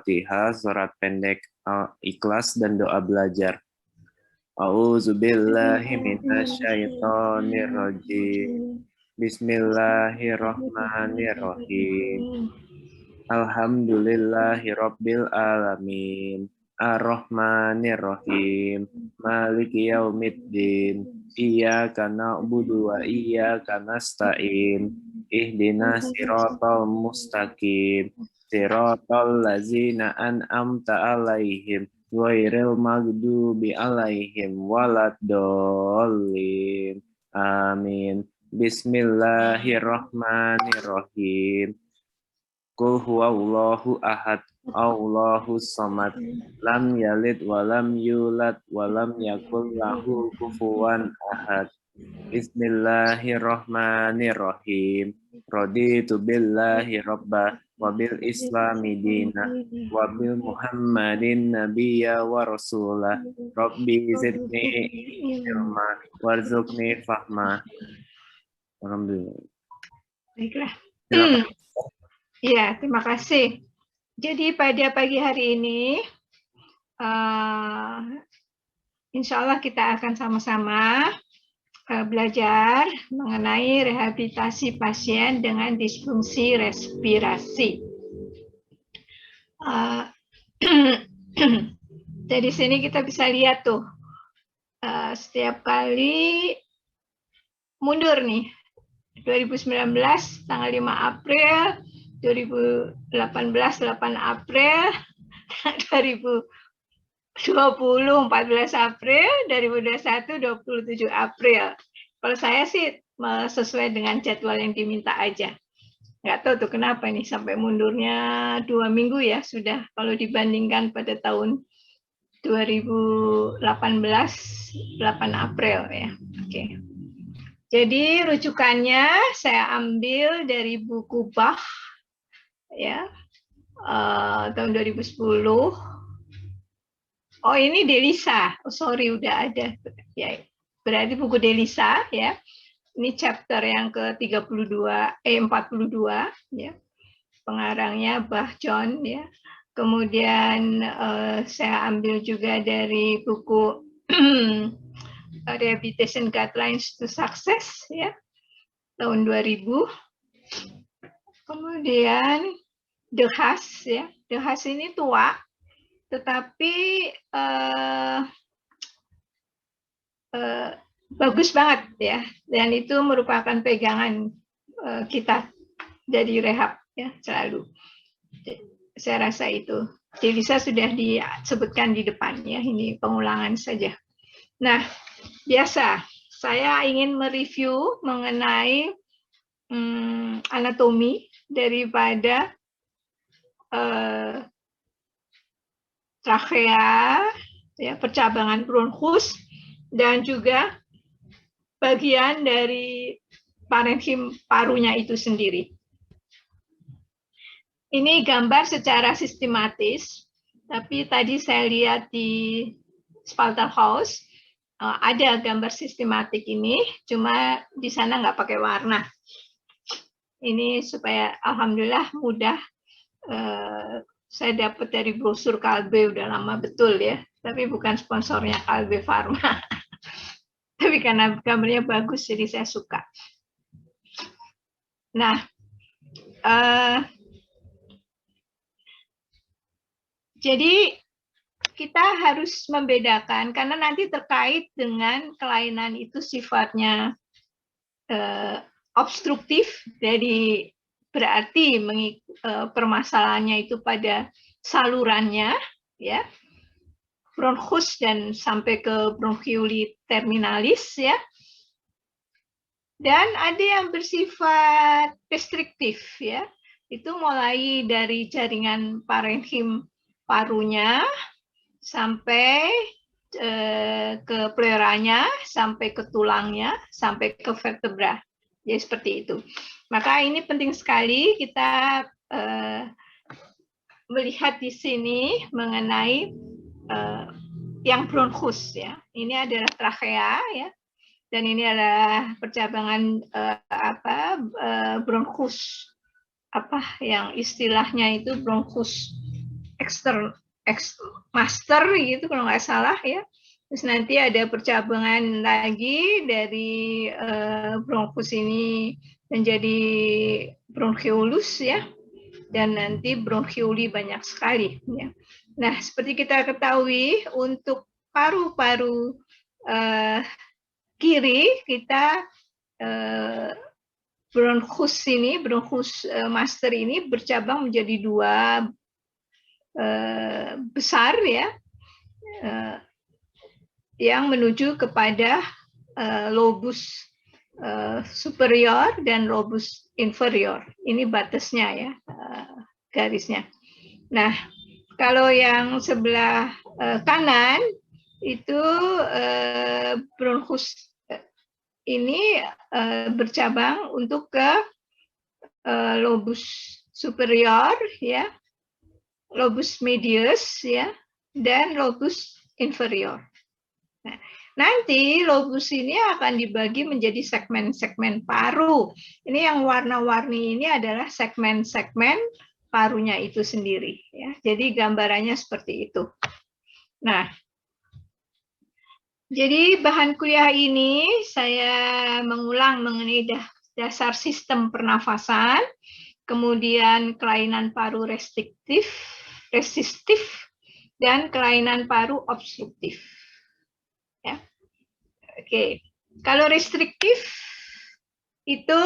Al-Fatihah, surat pendek Ikhlas dan doa belajar. A'udzubillahi minasyaitonirrajim. Bismillahirrahmanirrahim. Alhamdulillahi rabbil alamin. Ar-Rahmanir-Rahim. Maliki yaumiddin. Iyyaka na'budu wa iyyaka nasta'in. Ihdinas siratal mustaqim. Siratal ladzina an'amta 'alaihim ghairil maghdubi 'alaihim waladdallin. Amin. Bismillahirrahmanirrahim. Qul huwallahu ahad, Allahus samad, lam yalid wa lam yulad wa lam yakul lahu kufuwan ahad. Bismillahirrahmanirrahim. Raditu billahi rabbah wa bil islami dinah wa bil muhammadin nabiyya wa rasulah. Rabbi zidni ilma warzuqni fahma. Alhamdulillah. Baiklah. Silakan. Ya, terima kasih. Jadi pada pagi hari ini, insya Allah kita akan sama-sama belajar mengenai rehabilitasi pasien dengan disfungsi respirasi. Dari sini kita bisa lihat tuh, setiap kali mundur nih, 2019 tanggal 5 April, 2018 8 April, 2020 14 April, 2021 27 April. Kalau saya sih sesuai dengan jadwal yang diminta aja. Nggak tahu tuh kenapa nih sampai mundurnya 2 minggu ya sudah, kalau dibandingkan pada tahun 2018 8 April ya. Oke. Jadi rujukannya saya ambil dari buku Bach ya, tahun 2010. Oh ini Delisa, oh sorry udah ada ya, berarti buku Delisa ya. Ini chapter yang ke-42 42 ya. Pengarangnya Bach John ya. Kemudian saya ambil juga dari buku Rehabilitation Guidelines to Success ya, tahun 2000. Kemudian De Haas ya, De Haas ini tua, tetapi bagus banget ya, dan itu merupakan pegangan kita jadi rehab ya selalu. Saya rasa itu. Delisa sudah disebutkan di depan ya, ini pengulangan saja. Nah, biasa saya ingin mereview mengenai anatomi daripada trachea, ya, percabangan bronkus, dan juga bagian dari parenkim parunya itu sendiri. Ini gambar secara sistematis, tapi tadi saya lihat di Spalterhaus ada gambar sistematik ini, cuma di sana nggak pakai warna. Ini supaya alhamdulillah mudah. Saya dapat dari brosur Kalbe, udah lama betul ya, tapi bukan sponsornya Kalbe Pharma. Tapi karena gambarnya bagus, jadi saya suka. Nah, jadi kita harus membedakan, karena nanti terkait dengan kelainan itu sifatnya obstruktif, jadi berarti permasalahannya itu pada salurannya, ya, bronchus dan sampai ke bronchioli terminalis, ya. Dan ada yang bersifat restriktif, ya, itu mulai dari jaringan parenkim parunya sampai ke pleuranya, sampai ke tulangnya, sampai ke vertebra. Jadi seperti itu. Maka ini penting sekali kita melihat di sini mengenai yang bronchus ya. Ini adalah trachea ya. Dan ini adalah percabangan bronchus, apa yang istilahnya itu bronchus master gitu kalau nggak salah ya. Terus nanti ada percabangan lagi dari bronkus ini menjadi bronchiolus ya, dan nanti bronchioli banyak sekali ya. Nah, seperti kita ketahui untuk paru-paru kiri kita bronchus master ini bercabang menjadi dua besar ya, yang menuju kepada lobus superior dan lobus inferior. Ini batasnya ya, garisnya. Nah, kalau yang sebelah kanan itu bronchus ini bercabang untuk ke lobus superior ya, lobus medius ya, dan lobus inferior. Nah, nanti lobus ini akan dibagi menjadi segmen-segmen paru. Ini yang warna-warni ini adalah segmen-segmen parunya itu sendiri ya. Jadi gambarannya seperti itu. Nah, jadi bahan kuliah ini saya mengulang mengenai dasar sistem pernafasan, kemudian kelainan paru resistif, dan kelainan paru obstruktif. Ya. Oke, kalau restriktif itu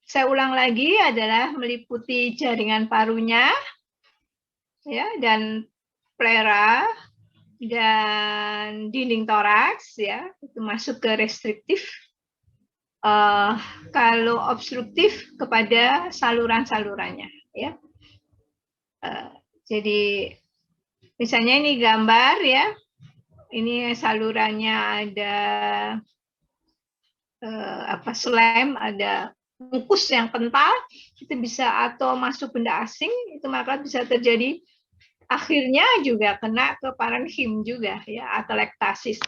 saya ulang lagi adalah meliputi jaringan parunya, ya, dan plera dan dinding toraks, ya, itu masuk ke restriktif. Kalau obstruktif kepada saluran-salurannya, ya. Jadi misalnya ini gambar ya. Ini salurannya ada slem, ada mukus yang kental, itu bisa atau masuk benda asing, itu maka bisa terjadi akhirnya juga kena ke parenkim juga ya, atelektasis.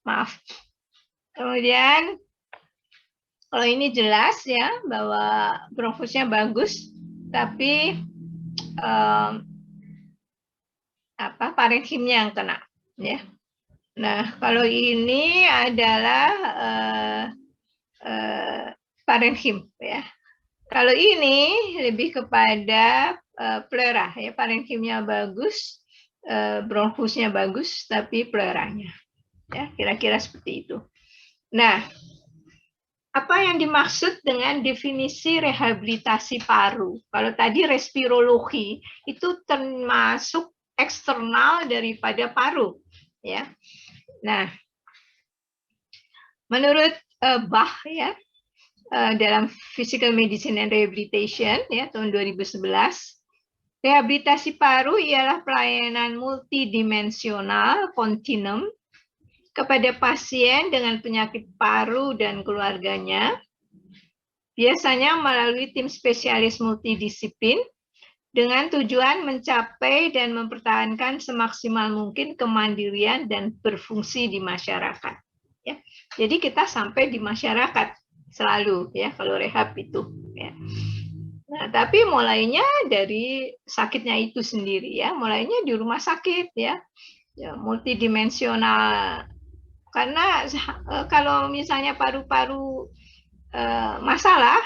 Maaf. Kemudian kalau ini jelas ya bahwa bronkusnya bagus, tapi parenhimnya yang kena ya. Nah, kalau ini adalah parenhim ya. Kalau ini lebih kepada plera ya, parenhimnya bagus, bronkusnya bagus, tapi pleranya ya, kira-kira seperti itu. Nah, apa yang dimaksud dengan definisi rehabilitasi paru? Kalau tadi respirologi itu termasuk eksternal daripada paru, ya. Nah, menurut Bach ya, dalam Physical Medicine and Rehabilitation ya tahun 2011, rehabilitasi paru ialah pelayanan multidimensional kontinum kepada pasien dengan penyakit paru dan keluarganya, biasanya melalui tim spesialis multidisiplin dengan tujuan mencapai dan mempertahankan semaksimal mungkin kemandirian dan berfungsi di masyarakat. Ya. Jadi kita sampai di masyarakat selalu ya kalau rehab itu. Ya. Nah, tapi mulainya dari sakitnya itu sendiri ya, mulainya di rumah sakit ya, multidimensional. Karena kalau misalnya paru-paru masalah,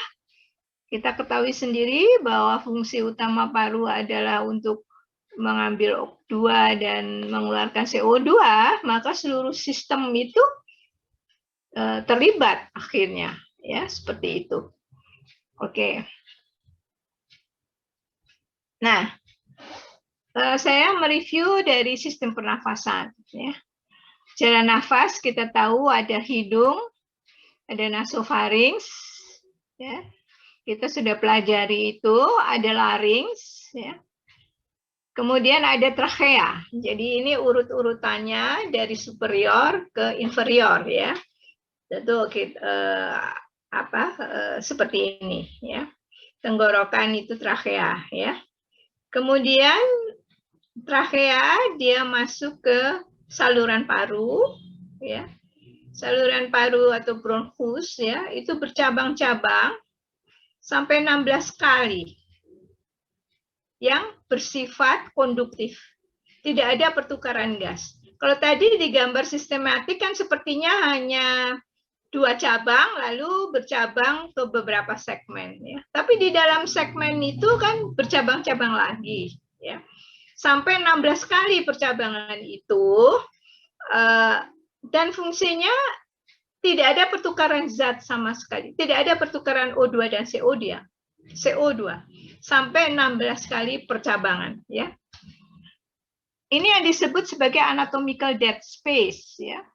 kita ketahui sendiri bahwa fungsi utama paru adalah untuk mengambil O2 dan mengeluarkan CO2, maka seluruh sistem itu terlibat akhirnya, ya seperti itu. Oke. Nah, saya mereview dari sistem pernafasan. Ya. Jalan nafas kita tahu ada hidung, ada nasofarinks, ya. Kita sudah pelajari itu, ada larynx, ya. Kemudian ada trachea. Jadi ini urut-urutannya dari superior ke inferior, ya. Tentu seperti ini, ya. Tenggorokan itu trachea, ya. Kemudian trachea dia masuk ke saluran paru, ya. Saluran paru atau bronchus, ya, itu bercabang-cabang sampai 16 kali. yang bersifat konduktif. Tidak ada pertukaran gas. Kalau tadi di gambar sistematik kan sepertinya hanya 2 cabang lalu bercabang ke beberapa segmen ya. Tapi di dalam segmen itu kan bercabang-cabang lagi ya. Sampai 16 kali percabangan itu dan fungsinya tidak ada pertukaran zat sama sekali. Tidak ada pertukaran O2 dan CO2. Sampai 16 kali percabangan ya. Ini yang disebut sebagai anatomical dead space ya.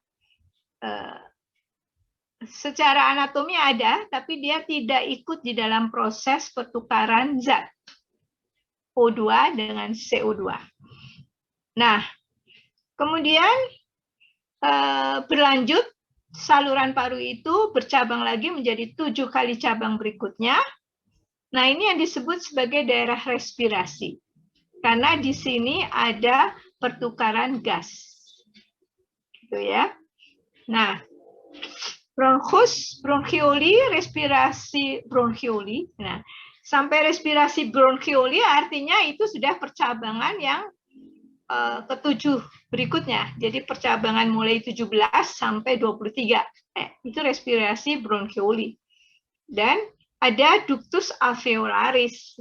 Secara anatomi ada, tapi dia tidak ikut di dalam proses pertukaran zat O2 dengan CO2. Nah, kemudian berlanjut, saluran paru itu bercabang lagi menjadi 7 kali cabang berikutnya. Nah, ini yang disebut sebagai daerah respirasi. Karena di sini ada pertukaran gas. Gitu ya. Nah, bronchus, bronchioli, respirasi bronchioli. Nah, sampai respirasi bronchioli artinya itu sudah percabangan yang ke-7 berikutnya. Jadi percabangan mulai 17 sampai 23. Itu respirasi bronchioli. Dan ada ductus alveolaris.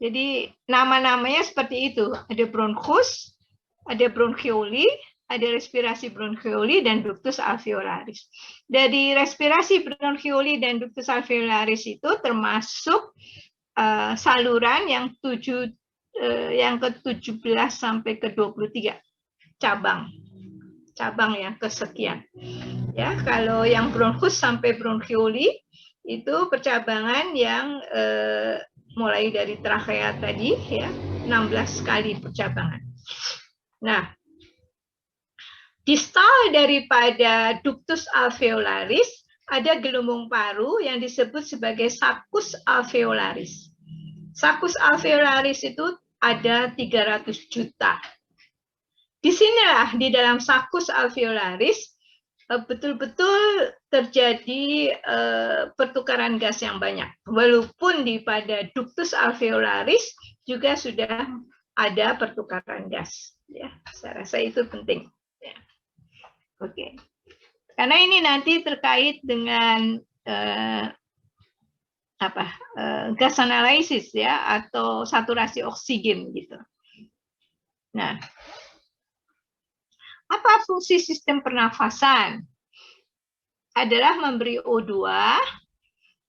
Jadi nama-namanya seperti itu. Ada bronchus, ada bronchioli, ada respirasi bronchioli dan ductus alveolaris. Dari respirasi bronchioli dan ductus alveolaris itu termasuk saluran yang ke-17 sampai ke-23 cabang yang kesekian. Ya, kalau yang bronchus sampai bronchioli itu percabangan yang mulai dari trakea tadi ya, 16 kali percabangan. Nah, distal daripada ductus alveolaris ada gelembung paru yang disebut sebagai saccus alveolaris. Saccus alveolaris itu ada 300 juta. Disinilah di dalam saccus alveolaris betul-betul terjadi pertukaran gas yang banyak. Walaupun di pada ductus alveolaris juga sudah ada pertukaran gas. Ya, saya rasa itu penting. Ya. Oke. Karena ini nanti terkait dengan gas analisis ya, atau saturasi oksigen gitu. Nah, apa fungsi sistem pernafasan? Adalah memberi O2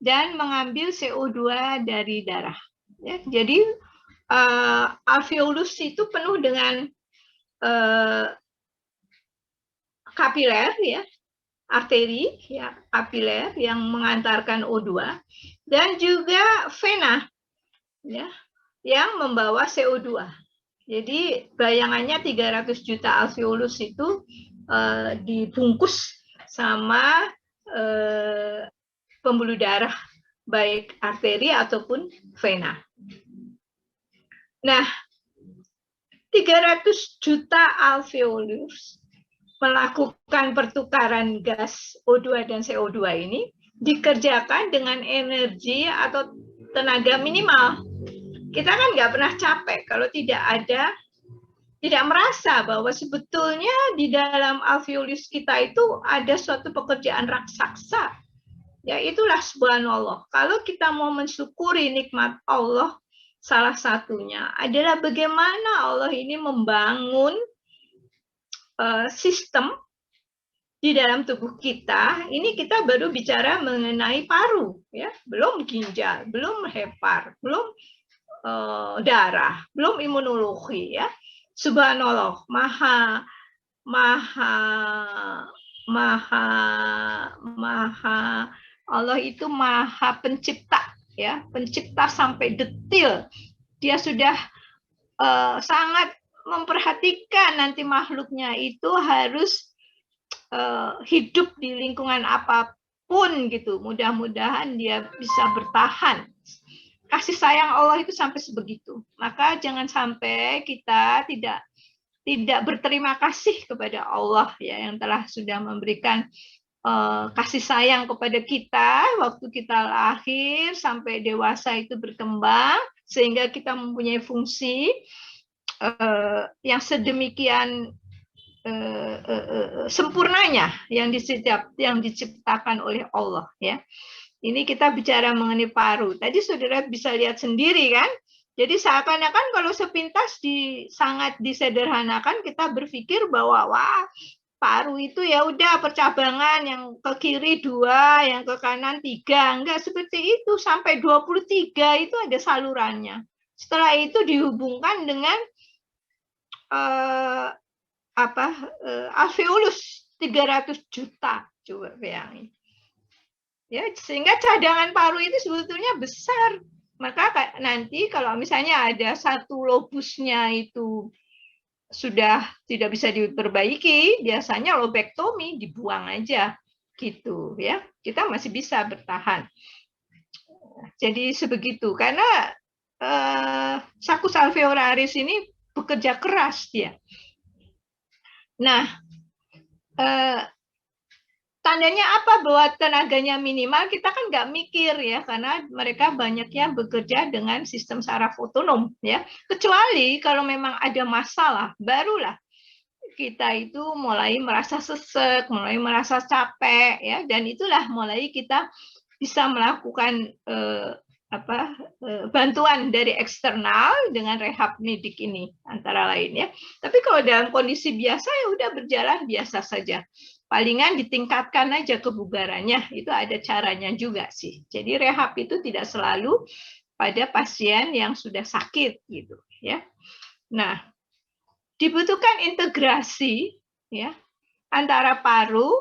dan mengambil CO2 dari darah. Ya, jadi alveolus itu penuh dengan kapiler ya, arteri ya, kapiler yang mengantarkan O2 dan juga vena ya, yang membawa CO2. Jadi bayangannya 300 juta alveolus itu dibungkus sama pembuluh darah, baik arteri ataupun vena. Nah, 300 juta alveolus melakukan pertukaran gas O2 dan CO2 ini dikerjakan dengan energi atau tenaga minimal. Kita kan nggak pernah capek kalau tidak merasa bahwa sebetulnya di dalam alveolus kita itu ada suatu pekerjaan raksasa. Ya, itulah subhanallah. Kalau kita mau mensyukuri nikmat Allah, salah satunya adalah bagaimana Allah ini membangun sistem di dalam tubuh kita. Ini kita baru bicara mengenai paru, ya, belum ginjal, belum hepar, belum darah, belum imunologi ya. Subhanallah, Allah itu maha pencipta ya, pencipta sampai detil. Dia sudah sangat memperhatikan nanti makhluknya itu harus hidup di lingkungan apapun gitu. Mudah-mudahan dia bisa bertahan. Kasih sayang Allah itu sampai sebegitu. Maka jangan sampai kita tidak berterima kasih kepada Allah ya, yang telah sudah memberikan kasih sayang kepada kita waktu kita lahir sampai dewasa itu berkembang, sehingga kita mempunyai fungsi yang sedemikian sempurnanya yang diciptakan oleh Allah, ya. Ini kita bicara mengenai paru. Tadi saudara bisa lihat sendiri kan. Jadi seakan-akan kalau sepintas sangat disederhanakan, kita berpikir bahwa wah, paru itu ya udah percabangan, yang ke kiri 2, yang ke kanan 3. Enggak seperti itu, sampai 23 itu ada salurannya. Setelah itu dihubungkan dengan alveolus 300 juta, coba bayangin. Ya, sehingga cadangan paru itu sebetulnya besar. Maka nanti kalau misalnya ada satu lobusnya itu sudah tidak bisa diperbaiki, biasanya lobektomi, dibuang aja gitu, ya. Kita masih bisa bertahan. Jadi sebegitu, karena saccus alveolaris ini bekerja keras dia. Nah, tandanya apa bahwa tenaganya minimal? Kita kan nggak mikir ya, karena mereka banyaknya bekerja dengan sistem saraf otonom ya. Kecuali kalau memang ada masalah, barulah kita itu mulai merasa sesek, mulai merasa capek ya, dan itulah mulai kita bisa melakukan bantuan dari eksternal dengan rehab medik ini antara lain ya. Tapi kalau dalam kondisi biasa ya udah berjalan biasa saja. Palingan ditingkatkan aja kebugarannya, itu ada caranya juga sih. Jadi rehab itu tidak selalu pada pasien yang sudah sakit gitu ya. Nah, dibutuhkan integrasi ya antara paru,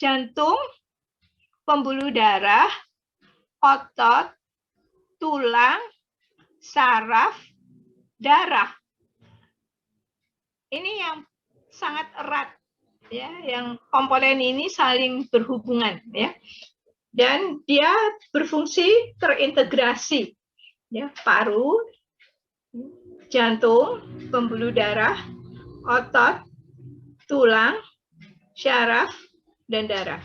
jantung, pembuluh darah, otot, tulang, saraf, darah. Ini yang sangat erat ya, yang komponen ini saling berhubungan ya. Dan dia berfungsi terintegrasi ya, paru, jantung, pembuluh darah, otot, tulang, syaraf, dan darah.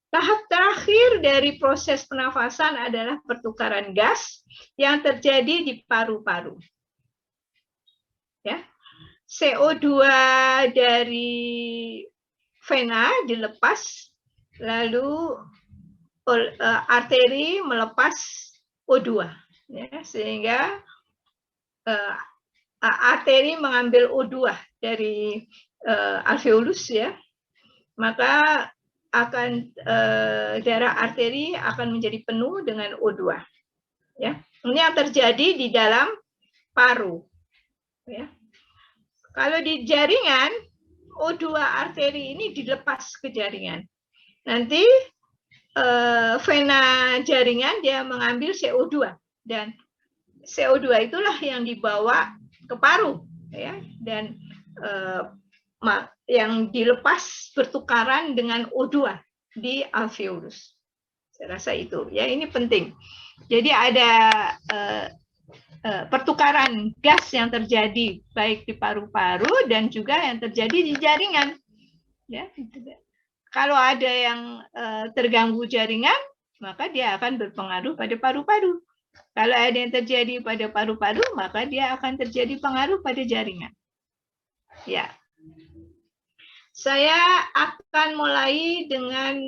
Tahap terakhir dari proses pernafasan adalah pertukaran gas yang terjadi di paru-paru. Ya. CO2 dari vena dilepas, lalu arteri melepas O2, ya, sehingga arteri mengambil O2 dari alveolus, ya, maka akan darah arteri akan menjadi penuh dengan O2. Ya, ini yang terjadi di dalam paru. Ya. Kalau di jaringan, O2 arteri ini dilepas ke jaringan. Nanti vena jaringan dia mengambil CO2 dan CO2 itulah yang dibawa ke paru, ya, dan yang dilepas bertukaran dengan O2 di alveolus. Saya rasa itu, ya, ini penting. Jadi ada pertukaran gas yang terjadi baik di paru-paru dan juga yang terjadi di jaringan. Ya, kalau ada yang terganggu jaringan, maka dia akan berpengaruh pada paru-paru. Kalau ada yang terjadi pada paru-paru, maka dia akan terjadi pengaruh pada jaringan. Ya, saya akan mulai dengan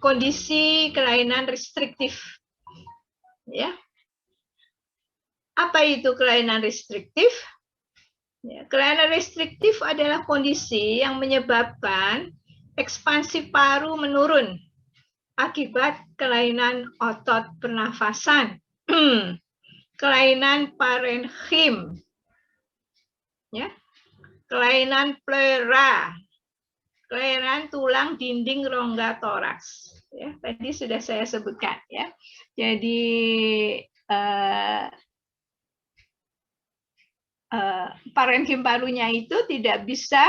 kondisi kelainan restriktif. Ya. Apa itu kelainan restriktif? Ya, kelainan restriktif adalah kondisi yang menyebabkan ekspansi paru menurun akibat kelainan otot pernafasan, kelainan parenchim, ya, kelainan pleura, kelainan tulang dinding rongga toraks. Ya, tadi sudah saya sebutkan. Ya, jadi parenkim parunya itu tidak bisa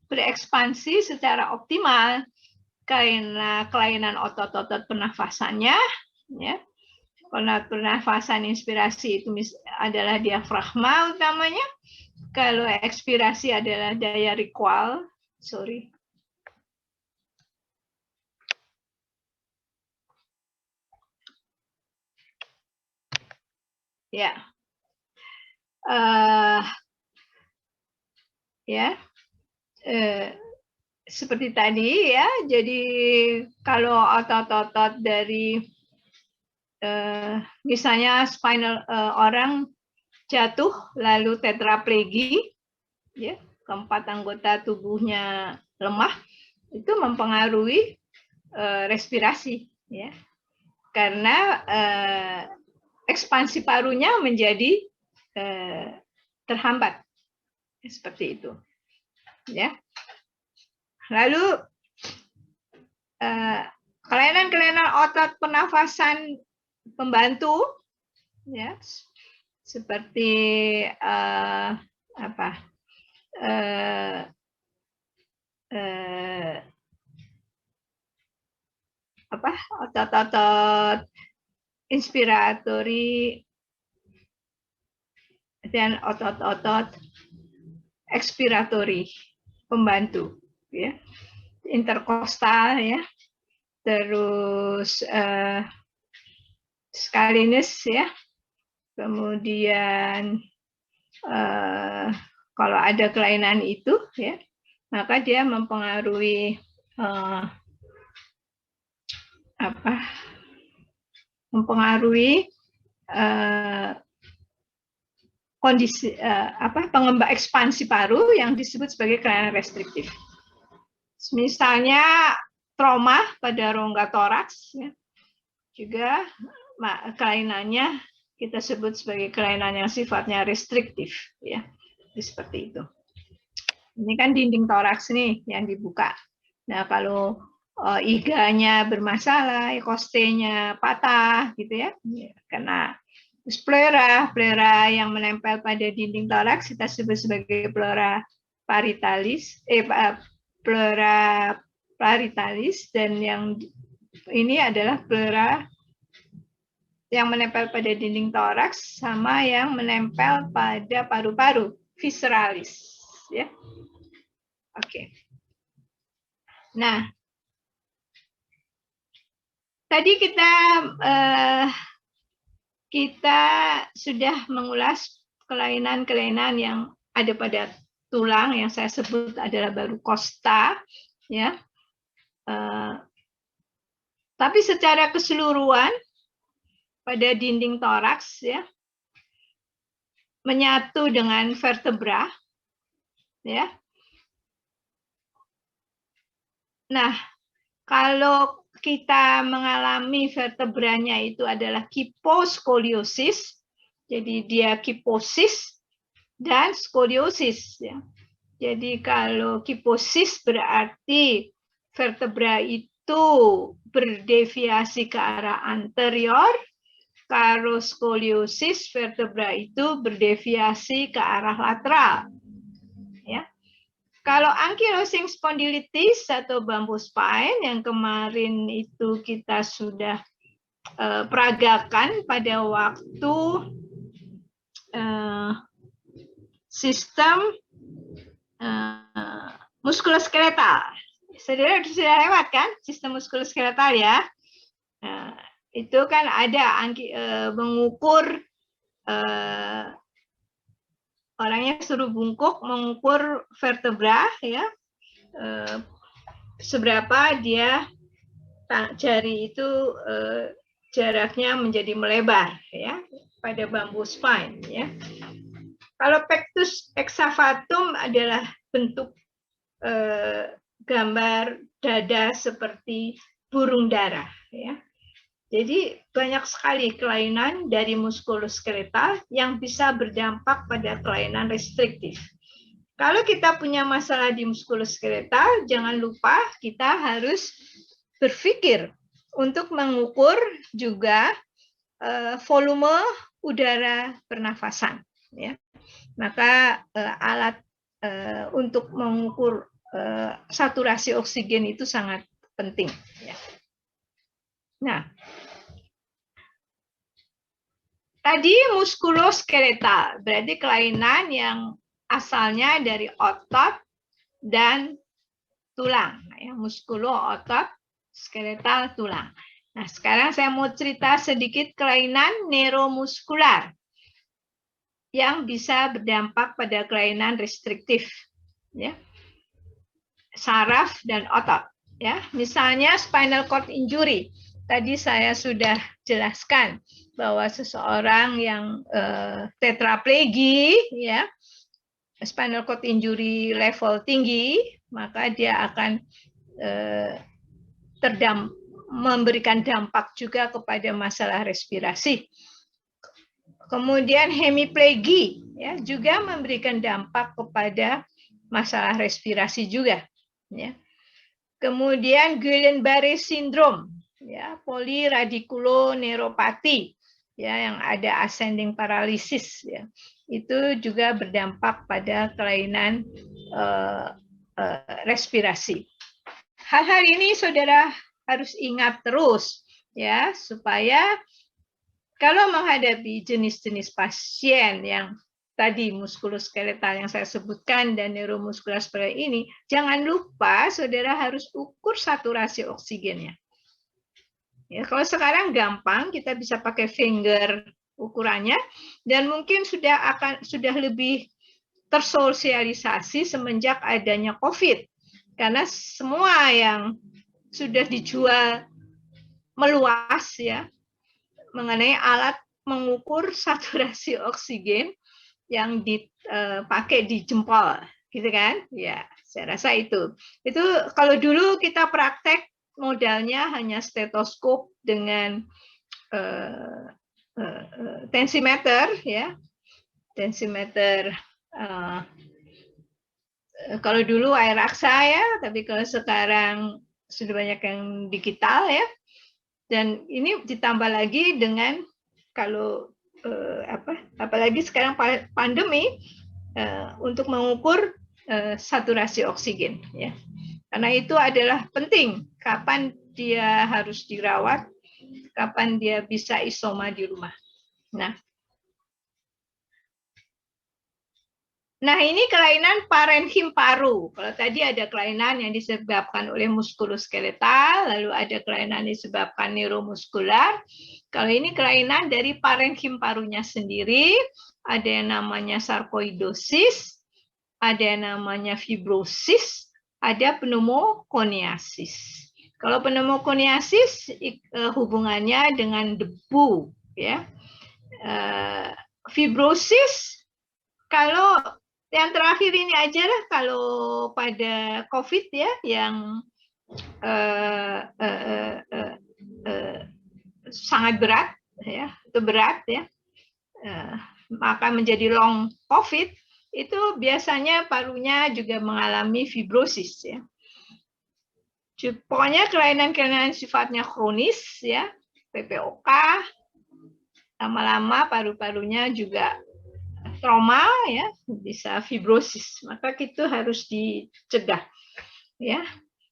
berekspansi secara optimal karena kelainan otot-otot pernafasannya, ya. Karena pernafasan inspirasi itu adalah diafragma utamanya, kalau ekspirasi adalah daya recall, sorry. Ya. Seperti tadi ya, jadi kalau otot-otot dari misalnya spinal orang jatuh lalu tetraplegi, ya, keempat anggota tubuhnya lemah, itu mempengaruhi respirasi, ya, karena ekspansi parunya menjadi terhambat, seperti itu, ya. Lalu kelainan-kelainan otot pernafasan pembantu, ya, seperti otot-otot inspiratori dan otot-otot ekspiratori pembantu, ya, interkostal, ya, terus scalenus, ya, kemudian kalau ada kelainan itu, ya, maka dia mempengaruhi kondisi pengembang ekspansi paru yang disebut sebagai kelainan restriktif. Misalnya trauma pada rongga toraks, ya, juga kelainannya kita sebut sebagai kelainan yang sifatnya restriktif, ya, seperti itu. Ini kan dinding toraks nih yang dibuka. Nah, kalau iganya bermasalah, kostenya patah, gitu ya, kena pleura yang menempel pada dinding toraks kita sebut sebagai pleura paritalis, pleura paritalis, dan yang ini adalah pleura yang menempel pada dinding toraks sama yang menempel pada paru-paru, visceralis, ya. Oke. Nah, tadi kita sudah mengulas kelainan-kelainan yang ada pada tulang yang saya sebut adalah baru kosta, ya. Tapi secara keseluruhan pada dinding toraks, ya, menyatu dengan vertebra, ya. Nah, kalau kita mengalami vertebranya itu adalah kiposkoliosis, jadi dia kiposis dan skoliosis, ya. Jadi kalau kiposis berarti vertebra itu berdeviasi ke arah anterior, kalau skoliosis vertebra itu berdeviasi ke arah lateral, ya. Kalau ankylosing spondylitis atau bamboo spine yang kemarin itu kita sudah peragakan pada waktu sistem muskuloskeletal. Saudara sudah lewat kan sistem muskuloskeletal, ya? Itu kan ada mengukur orangnya suruh bungkuk mengukur vertebra, ya, seberapa dia jari itu jaraknya menjadi melebar, ya, pada bamboo spine, ya. Kalau pectus excavatum adalah bentuk gambar dada seperti burung dara, ya. Jadi banyak sekali kelainan dari muskuloskeletal yang bisa berdampak pada kelainan restriktif. Kalau kita punya masalah di muskuloskeletal, jangan lupa kita harus berpikir untuk mengukur juga volume udara pernafasan, ya. Maka alat untuk mengukur saturasi oksigen itu sangat penting, ya. Nah, tadi muskuloskeletal berarti kelainan yang asalnya dari otot dan tulang, ya, muskulo, otot, skeletal, tulang. Nah, sekarang saya mau cerita sedikit kelainan neuromuskular. yang bisa berdampak pada kelainan restriktif, ya, saraf dan otot. Ya, misalnya spinal cord injury. Tadi saya sudah jelaskan bahwa seseorang yang tetraplegi, ya, spinal cord injury level tinggi, maka dia akan memberikan dampak juga kepada masalah respirasi. Kemudian hemiplegi, ya, juga memberikan dampak kepada masalah respirasi juga. Ya. Kemudian Guillain-Barré syndrome, ya, poliradikuloneropati, ya, yang ada ascending paralysis, ya, itu juga berdampak pada kelainan respirasi. Hal-hal ini saudara harus ingat terus, ya, supaya kalau menghadapi jenis-jenis pasien yang tadi muskuloskeletal yang saya sebutkan dan neuromuskular seperti ini, jangan lupa saudara harus ukur saturasi oksigennya. Ya, kalau sekarang gampang, kita bisa pakai finger ukurannya, dan mungkin sudah lebih tersosialisasi semenjak adanya COVID, karena semua yang sudah dijual meluas, ya, mengenai alat mengukur saturasi oksigen yang dipakai di jempol, gitu kan? Ya, saya rasa itu. Itu kalau dulu kita praktek modalnya hanya stetoskop dengan tensimeter, ya, tensimeter. Kalau dulu air raksa, ya, tapi kalau sekarang sudah banyak yang digital, ya. Dan ini ditambah lagi dengan kalau apalagi sekarang pandemi, untuk mengukur saturasi oksigen, ya, karena itu adalah penting kapan dia harus dirawat, kapan dia bisa isoma di rumah. Nah, ini kelainan parenkim paru. Kalau tadi ada kelainan yang disebabkan oleh muskuloskeletal, lalu ada kelainan disebabkan neuromuskular. Kalau ini kelainan dari parenkim parunya sendiri, ada yang namanya sarkoidosis, ada yang namanya fibrosis, ada pneumokoniasis. Kalau pneumokoniasis hubungannya dengan debu, ya. Fibrosis, kalau yang terakhir ini aja lah, kalau pada COVID, ya, yang sangat berat, ya, itu berat, ya, maka menjadi long COVID, itu biasanya parunya juga mengalami fibrosis, ya. Pokoknya kelainan-kelainan sifatnya kronis, ya, PPOK, lama-lama paru-parunya juga trauma, ya, bisa fibrosis, maka itu harus dicegah, ya.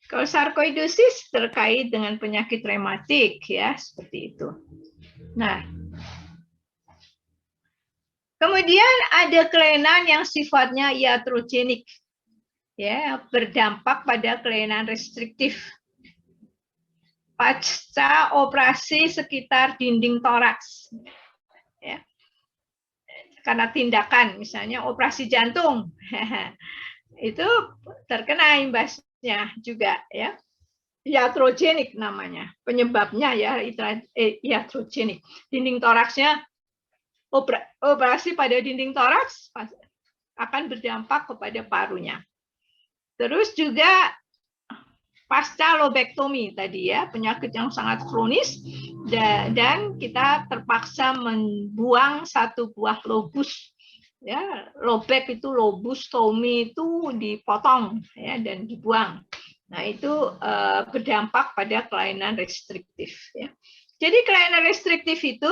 Kalau sarkoidosis terkait dengan penyakit rematik, ya, seperti itu. Nah, kemudian ada kelainan yang sifatnya iatrogenik, ya, berdampak pada kelainan restriktif pasca operasi sekitar dinding toraks, ya. Karena tindakan, misalnya operasi jantung, itu terkena imbasnya juga, ya. Iatrogenik namanya, penyebabnya, ya, iatrogenik. Dinding toraksnya, operasi pada dinding toraks akan berdampak kepada parunya. Terus juga pasca lobektomi tadi, ya, penyakit yang sangat kronis, dan kita terpaksa membuang satu buah lobus, ya. Lobek itu lobus, tomi itu dipotong, ya, dan dibuang. Nah, itu berdampak pada kelainan restriktif, ya. Jadi kelainan restriktif itu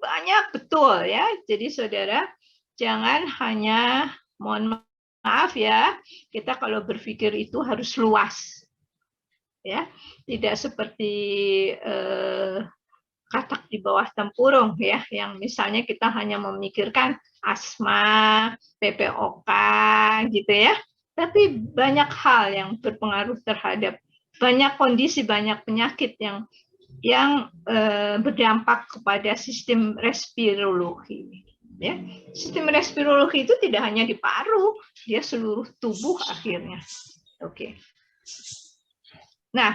banyak betul, ya. Jadi saudara jangan hanya, mohon maaf, ya, kita kalau berpikir itu harus luas, ya, tidak seperti katak di bawah tempurung, ya, yang misalnya kita hanya memikirkan asma, PPOK, gitu, ya. Tapi banyak hal yang berpengaruh terhadap banyak kondisi, banyak penyakit yang berdampak kepada sistem respirologi. Ya, sistem respirologi itu tidak hanya di paru, dia seluruh tubuh akhirnya. Oke. Nah,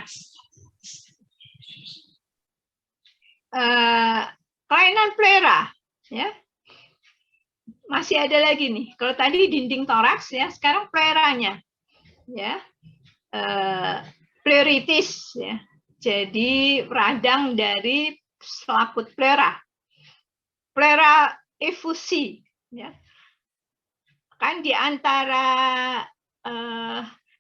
kelainan pleura, ya, masih ada lagi nih. Kalau tadi dinding toraks, ya, sekarang pleuranya, ya, pleuritis, ya. Jadi radang dari selaput pleura. Pleura efusi, ya. Kan di antara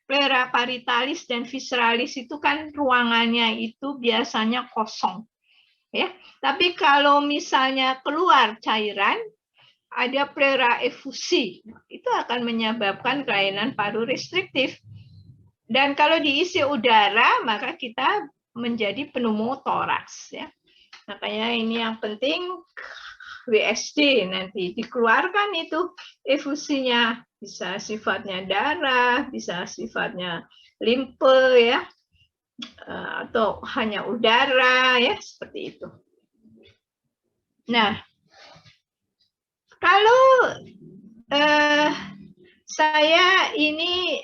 pleura paritalis dan visceralis itu kan ruangannya itu biasanya kosong, ya. Tapi kalau misalnya keluar cairan, ada pleura efusi, itu akan menyebabkan kelainan paru restriktif. Dan kalau diisi udara, maka kita menjadi pneumotoraks, ya. Makanya ini yang penting WSD nanti dikeluarkan itu efusinya, bisa sifatnya darah, bisa sifatnya limpe, ya, atau hanya udara, ya, seperti itu. Nah, kalau saya ini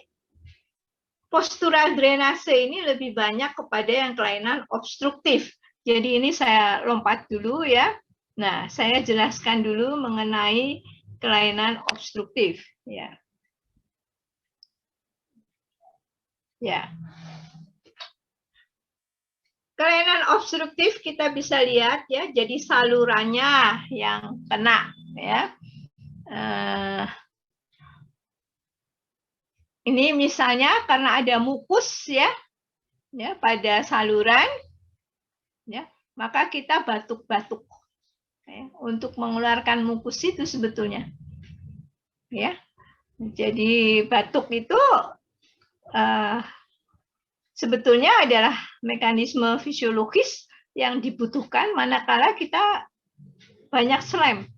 postural drainase ini lebih banyak kepada yang kelainan obstruktif. Jadi ini saya lompat dulu, ya. Nah, saya jelaskan dulu mengenai kelainan obstruktif, ya. Ya. Kelainan obstruktif kita bisa lihat, ya, jadi salurannya yang kena, ya. Ini misalnya karena ada mukus, ya, ya, pada saluran, ya, maka kita batuk-batuk, ya, untuk mengeluarkan mukus itu sebetulnya, ya. Jadi batuk itu sebetulnya adalah mekanisme fisiologis yang dibutuhkan manakala kita banyak slem,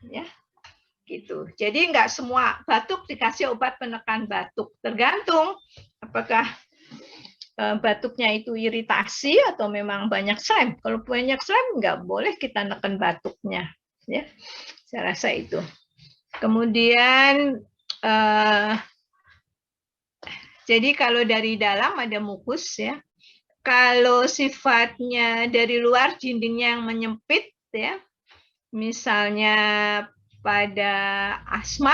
ya, gitu. Jadi nggak semua batuk dikasih obat penekan batuk, tergantung apakah batuknya itu iritasi atau memang banyak slem. Kalau banyak slem nggak boleh kita neken batuknya, ya. Saya rasa itu. Kemudian jadi kalau dari dalam ada mukus, ya. Kalau sifatnya dari luar dindingnya yang menyempit, ya, misalnya pada asma,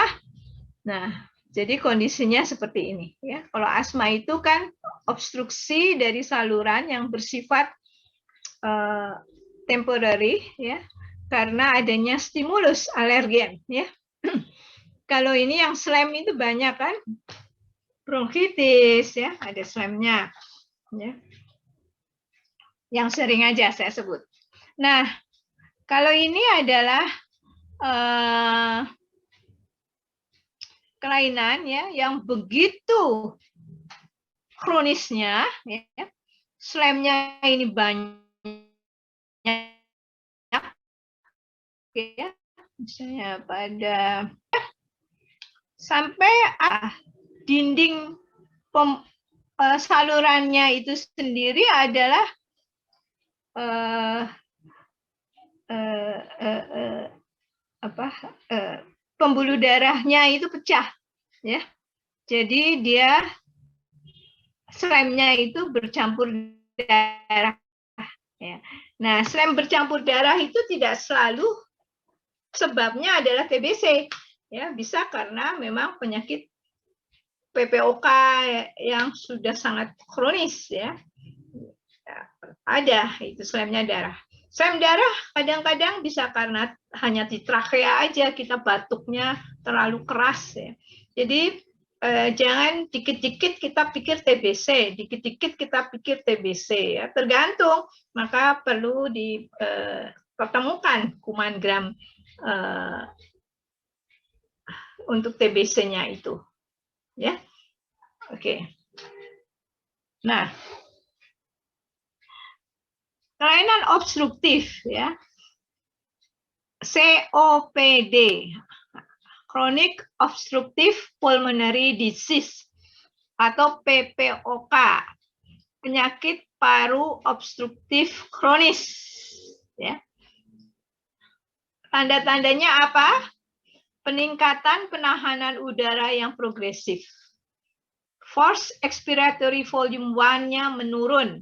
nah, jadi kondisinya seperti ini, ya. Kalau asma itu kan obstruksi dari saluran yang bersifat temporary, ya, karena adanya stimulus alergen, ya. Kalau ini yang slem itu banyak kan, bronkitis, ya, ada slemnya, ya. Yang sering aja saya sebut. Nah, kalau ini adalah kelainan, ya, yang begitu kronisnya, ya, slemnya ini banyak, ya, misalnya pada sampai dinding salurannya itu sendiri adalah pembuluh darahnya itu pecah, ya. Jadi dia slemnya itu bercampur darah, ya. Nah, slem bercampur darah itu tidak selalu sebabnya adalah TBC, ya, bisa karena memang penyakit PPOK yang sudah sangat kronis, ya. Ada itu slemnya darah. Slem darah kadang-kadang bisa karena hanya di trakea aja kita batuknya terlalu keras, ya. Jadi jangan dikit-dikit kita pikir TBC, dikit-dikit kita pikir TBC, ya. Tergantung, maka perlu dipertemukan kuman gram untuk TBC-nya itu, ya. Oke. Nah, kelainan obstruktif, ya, COPD, Chronic Obstructive Pulmonary Disease, atau PPOK, penyakit paru obstruktif kronis, ya. Tanda-tandanya apa? Peningkatan penahanan udara yang progresif. Force expiratory volume 1-nya menurun.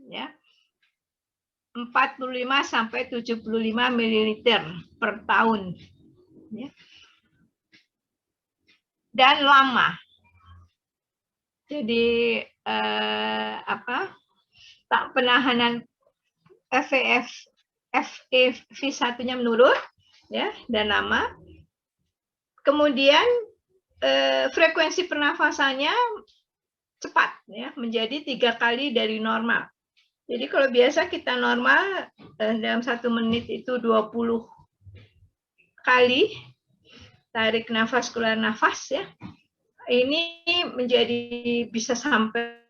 Ya. 45 sampai 75 ml per tahun. Ya. Dan lama. Jadi penahanan FeV1-nya menurun, ya, dan lama. Kemudian frekuensi pernafasannya cepat, ya, menjadi 3 kali dari normal. Jadi kalau biasa kita normal dalam 1 menit itu 20 kali tarik nafas keluar nafas, ya. Ini menjadi bisa sampai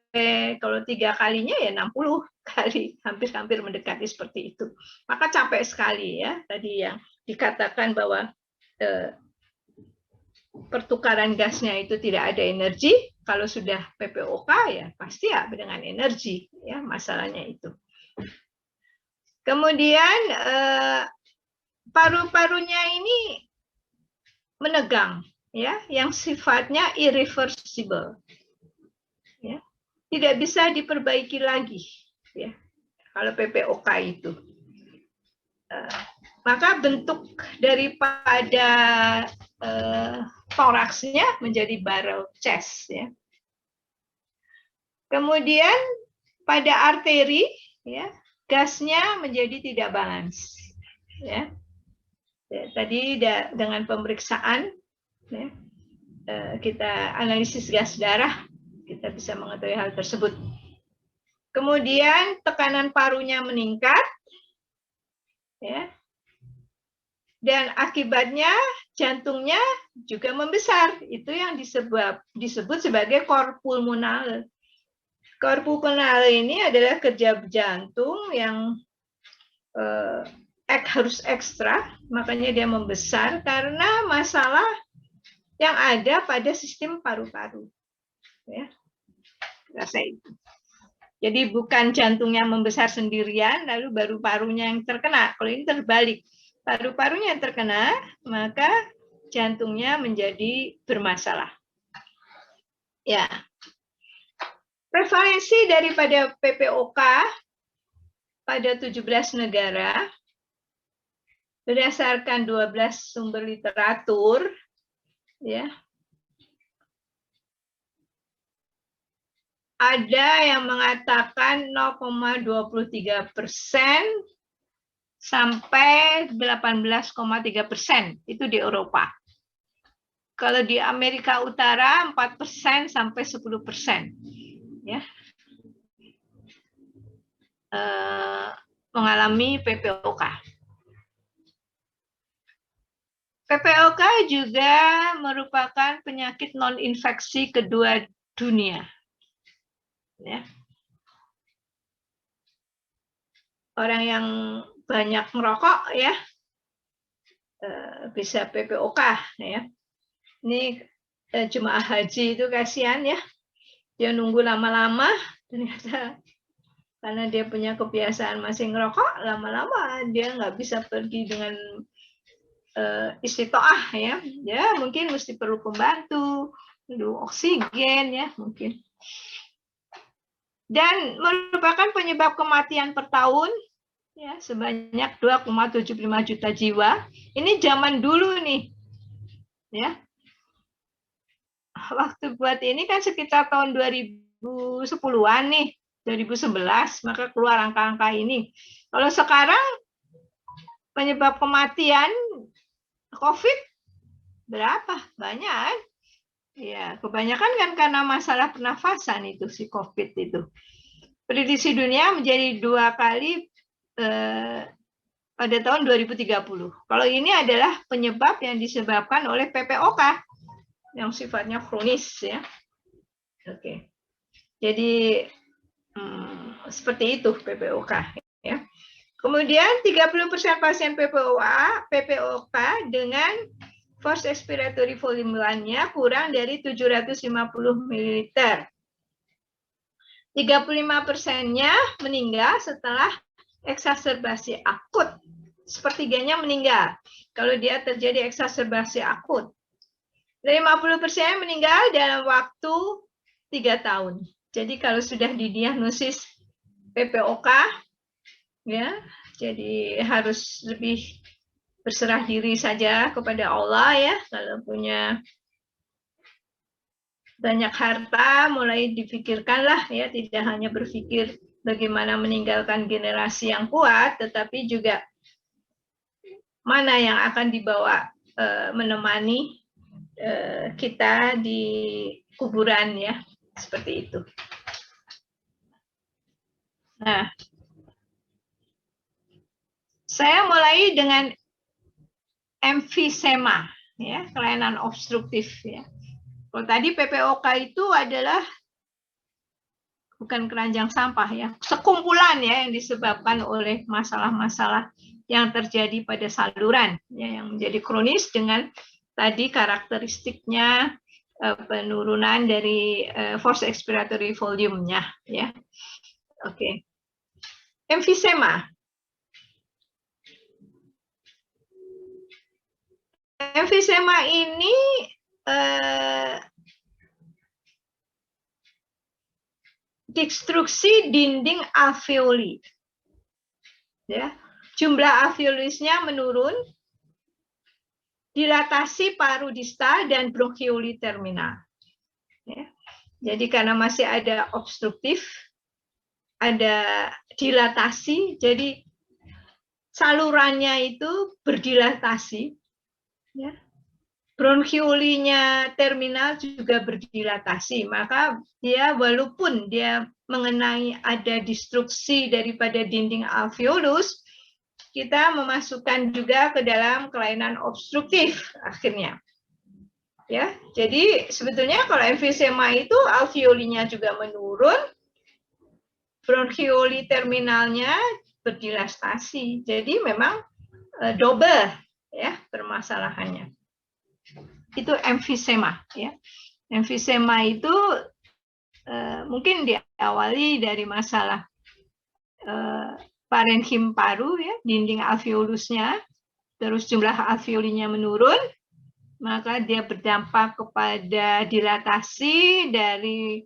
kalau 3 kalinya ya 60 kali, hampir mendekati seperti itu. Maka capek sekali, ya, tadi yang dikatakan bahwa pertukaran gasnya itu tidak ada energi. Kalau sudah PPOK ya pasti ya dengan energi, ya, masalahnya itu. Kemudian paru-parunya ini menegang, ya, yang sifatnya irreversible, ya, tidak bisa diperbaiki lagi, ya, kalau PPOK itu. Maka bentuk daripada toraksnya menjadi barrel chest, ya. Kemudian pada arteri, ya, gasnya menjadi tidak balance, ya. Tadi dengan pemeriksaan, ya, kita analisis gas darah, kita bisa mengetahui hal tersebut. Kemudian tekanan parunya meningkat, ya, dan akibatnya jantungnya juga membesar. Itu yang disebut sebagai cor pulmonale. Cor pulmonale ini adalah kerja jantung yang harus ekstra, makanya dia membesar karena masalah yang ada pada sistem paru-paru. Ya, rasa itu. Jadi bukan jantungnya membesar sendirian, lalu baru parunya yang terkena. Kalau ini terbalik, paru-parunya yang terkena, maka jantungnya menjadi bermasalah. Ya, prevalensi daripada PPOK pada 17 negara berdasarkan 12 sumber literatur, ya. Ada yang mengatakan 0,23% sampai 18,3%, itu di Eropa. Kalau di Amerika Utara 4% sampai 10%, ya, mengalami PPOK. PPOK juga merupakan penyakit non-infeksi kedua dunia. Ya. Orang yang banyak merokok, ya, bisa PPOK, ya. Ini jemaah haji itu kasihan, ya, dia nunggu lama-lama, ternyata karena dia punya kebiasaan masih ngerokok, lama-lama dia nggak bisa pergi dengan istitoah, ya, mungkin mesti perlu pembantu, perlu oksigen, ya, mungkin. Dan merupakan penyebab kematian per tahun, ya, sebanyak 2,75 juta jiwa. Ini zaman dulu nih, ya. Waktu buat ini kan sekitar tahun 2010-an nih, 2011, maka keluar angka-angka ini. Kalau sekarang penyebab kematian COVID berapa? Banyak. Ya, kebanyakan kan karena masalah pernafasan itu si COVID itu. Prediksi dunia menjadi 2 kali pada tahun 2030. Kalau ini adalah penyebab yang disebabkan oleh PPOK yang sifatnya kronis, ya. Oke. Jadi seperti itu PPOK, ya. Kemudian 30% pasien PPOK dengan force expiratory volume 1-nya kurang dari 750 ml. 35%-nya meninggal setelah eksaserbasi akut sepertiganya meninggal kalau dia terjadi eksaserbasi akut. 50% meninggal dalam waktu 3 tahun. Jadi kalau sudah didiagnosis PPOK, ya, jadi harus lebih berserah diri saja kepada Allah ya. Kalau punya banyak harta, mulai dipikirkanlah ya, tidak hanya berpikir bagaimana meninggalkan generasi yang kuat, tetapi juga mana yang akan dibawa menemani kita di kuburan ya, seperti itu. Nah, saya mulai dengan emfisema, ya, kelainan obstruktif ya. Kalau tadi PPOK itu adalah bukan keranjang sampah ya, sekumpulan ya yang disebabkan oleh masalah-masalah yang terjadi pada saluran ya, yang menjadi kronis dengan tadi karakteristiknya penurunan dari force expiratory volume-nya ya. Oke. Emfisema. Emfisema ini destruksi dinding alveoli. Ya, jumlah alveolusnya menurun, dilatasi paru distal dan bronchioli terminal. Ya. Jadi karena masih ada obstruktif, ada dilatasi, jadi salurannya itu berdilatasi. Ya. Bronchiolinya terminal juga berdilatasi, maka dia walaupun dia mengenai ada destruksi daripada dinding alveolus, kita memasukkan juga ke dalam kelainan obstruktif akhirnya. Ya, jadi sebetulnya kalau emfisema itu alveolinya juga menurun, bronchioli terminalnya berdilatasi. Jadi memang double ya permasalahannya. Itu emfisema ya. Emfisema itu mungkin diawali dari masalah parenkim paru ya, dinding alveolusnya, terus jumlah alveolinya menurun, maka dia berdampak kepada dilatasi dari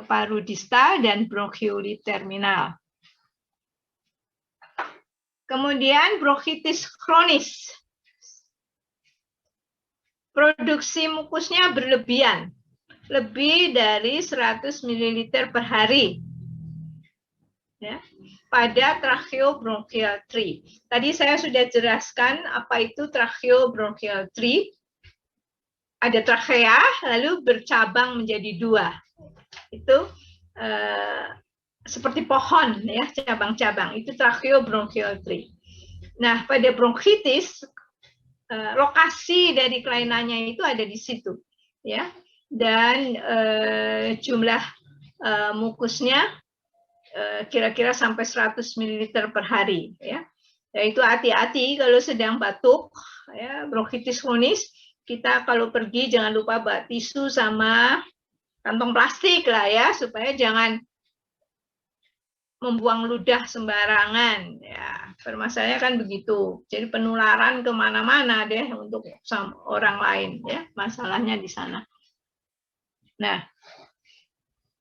paru distal dan bronchioli terminal. Kemudian bronkitis kronis. Produksi mukusnya berlebihan, lebih dari 100 ml per hari. Ya, pada tracheobronchial tree. Tadi saya sudah jelaskan apa itu tracheobronchial tree. Ada trachea, lalu bercabang menjadi 2. Itu seperti pohon, ya, cabang-cabang. Itu tracheobronchial tree. Nah, pada bronkitis, lokasi dari kelainannya itu ada di situ, ya, dan jumlah mukusnya kira-kira sampai 100 ml per hari, ya. Yaitu hati-hati kalau sedang batuk, ya, bronkitis kronis, kita kalau pergi jangan lupa bawa tisu sama kantong plastik lah ya, supaya jangan membuang ludah sembarangan ya, permasalahannya kan begitu. Jadi penularan kemana-mana deh untuk orang lain ya, masalahnya di sana. Nah,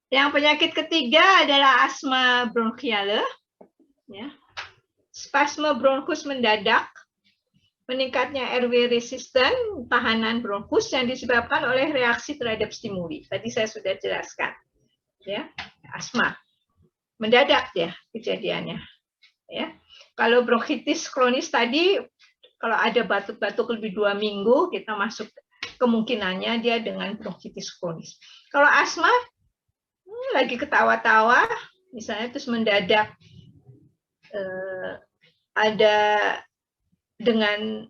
yang penyakit ketiga adalah asma bronchiale ya. Spasme bronkus mendadak, meningkatnya airway resistant, tahanan bronkus yang disebabkan oleh reaksi terhadap stimuli. Tadi saya sudah jelaskan ya, asma mendadak ya kejadiannya ya. Kalau bronkitis kronis tadi, kalau ada batuk-batuk lebih 2 minggu, kita masuk kemungkinannya dia dengan bronkitis kronis. Kalau asma lagi ketawa-tawa misalnya, terus mendadak ada dengan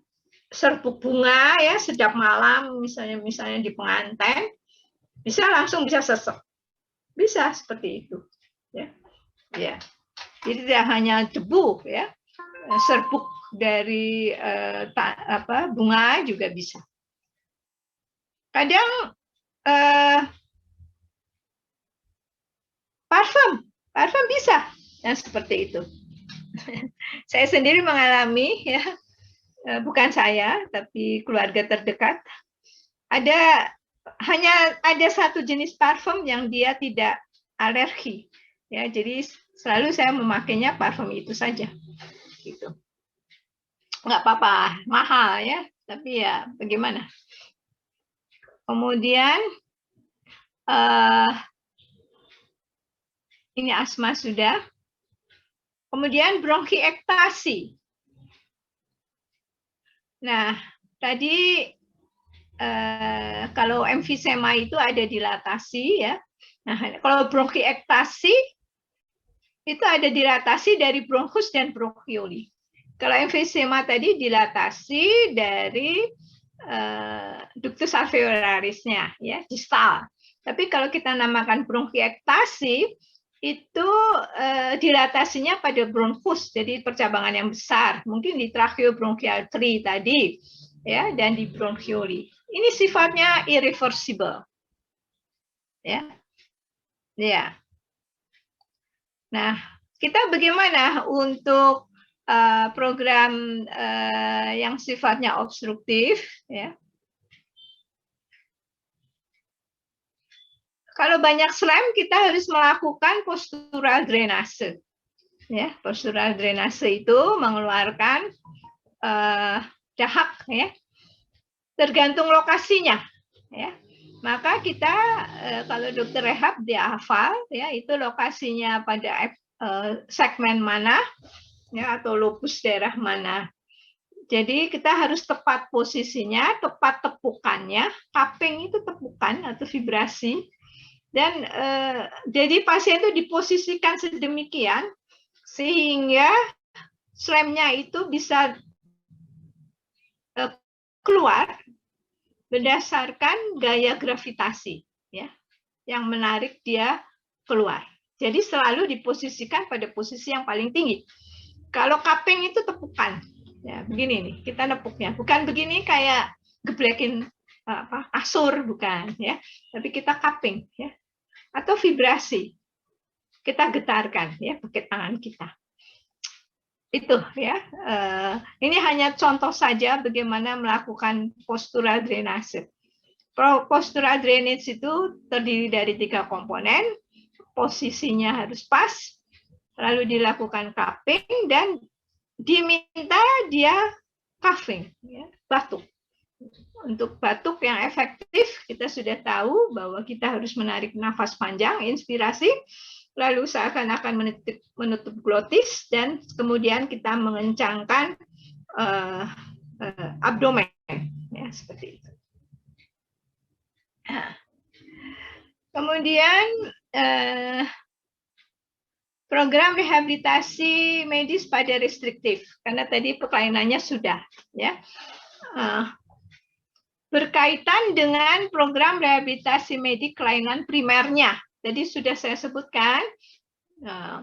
serbuk bunga ya, sedap malam misalnya di pengantin, bisa langsung bisa sesek, bisa seperti itu ya. Ya, jadi tidak hanya debu ya, serbuk dari bunga juga bisa. Kadang parfum bisa yang seperti itu. Saya sendiri mengalami, ya, bukan saya, tapi keluarga terdekat. Hanya ada satu jenis parfum yang dia tidak alergi, ya. Jadi selalu saya memakainya parfum itu saja, gitu. Nggak apa-apa, mahal ya, tapi ya bagaimana. Kemudian ini asma sudah. Kemudian bronchiektasi. Nah, tadi kalau emfisema itu ada dilatasi, ya. Nah, kalau bronchiektasi itu ada dilatasi dari bronchus dan bronchioli. Kalau emfisema tadi dilatasi dari ductus alveolarisnya, ya, distal. Tapi kalau kita namakan bronchiektasi, itu dilatasinya pada bronchus, jadi percabangan yang besar, mungkin di tracheobronchial tree tadi, ya, dan di bronchioli. Ini sifatnya irreversible, ya. Ya. Nah, kita bagaimana untuk program yang sifatnya obstruktif, ya. Kalau banyak SLEM, kita harus melakukan postural drainase. Ya, postural drainase itu mengeluarkan dahak, ya, tergantung lokasinya. Ya. Maka kita kalau dokter rehab dia hafal, ya, itu lokasinya pada segmen mana, ya, atau lobus daerah mana. Jadi kita harus tepat posisinya, tepat tepukannya. Cupping itu tepukan atau vibrasi. Dan jadi pasien itu diposisikan sedemikian sehingga SLEM-nya itu bisa keluar berdasarkan gaya gravitasi, ya, yang menarik dia keluar. Jadi selalu diposisikan pada posisi yang paling tinggi. Kalau cupping itu tepukan, ya, begini nih kita nepuknya, bukan begini kayak geblekin kasur, bukan, ya, tapi kita cupping, ya. Atau vibrasi, kita getarkan, ya, pakai tangan kita. Itu, ya. Ini hanya contoh saja bagaimana melakukan postural drainase. Postural drainage itu terdiri dari 3 komponen, posisinya harus pas, lalu dilakukan cupping dan diminta dia coughing, ya, batuk. Untuk batuk yang efektif, kita sudah tahu bahwa kita harus menarik nafas panjang, inspirasi, lalu seakan-akan menutup glotis, dan kemudian kita mengencangkan abdomen, ya, seperti itu. Kemudian program rehabilitasi medis pada restriktif, karena tadi pelayanannya sudah, ya. Berkaitan dengan program rehabilitasi medik kelainan primernya. Jadi sudah saya sebutkan,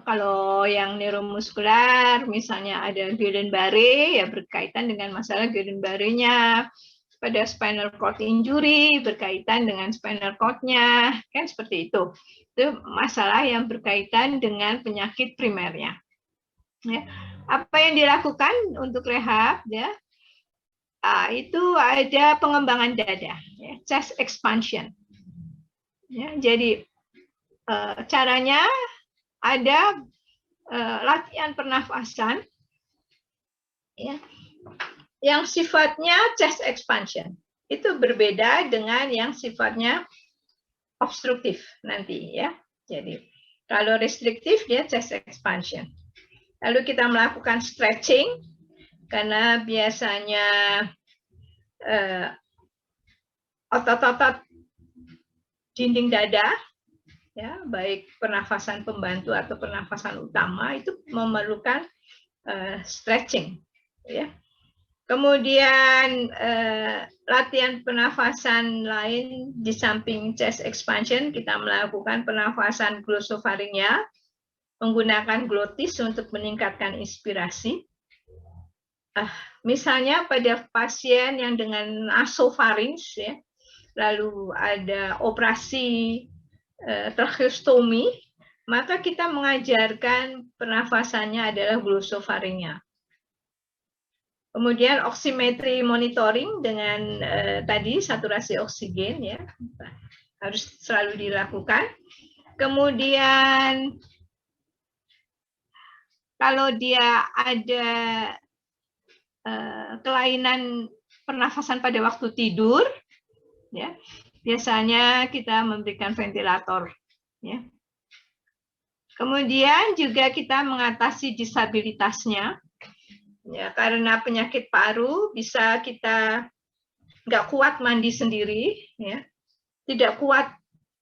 kalau yang neuromuskular, misalnya ada Guillain-Barré, ya berkaitan dengan masalah Guillain-Barré-nya. Pada spinal cord injury, berkaitan dengan spinal cord-nya, kan seperti itu. Itu masalah yang berkaitan dengan penyakit primernya. Ya. Apa yang dilakukan untuk rehab, ya? Itu ada pengembangan dada, ya, chest expansion. Ya, jadi caranya ada latihan pernafasan, ya, yang sifatnya chest expansion. Itu berbeda dengan yang sifatnya obstruktif nanti, ya. Jadi kalau restriktif dia chest expansion. Lalu kita melakukan stretching, karena biasanya otot-otot dinding dada, ya, baik pernafasan pembantu atau pernafasan utama itu memerlukan stretching, ya. Kemudian latihan pernafasan lain di samping chest expansion, kita melakukan pernafasan glosopharyngeal menggunakan glotis untuk meningkatkan inspirasi. Misalnya pada pasien yang dengan nasofarinx, ya, lalu ada operasi tracheostomi, maka kita mengajarkan pernafasannya adalah glosofaringnya. Kemudian oximetry monitoring dengan tadi saturasi oksigen ya harus selalu dilakukan. Kemudian kalau dia ada kelainan pernafasan pada waktu tidur, ya biasanya kita memberikan ventilator. Ya. Kemudian juga kita mengatasi disabilitasnya, ya karena penyakit paru bisa kita nggak kuat mandi sendiri, ya tidak kuat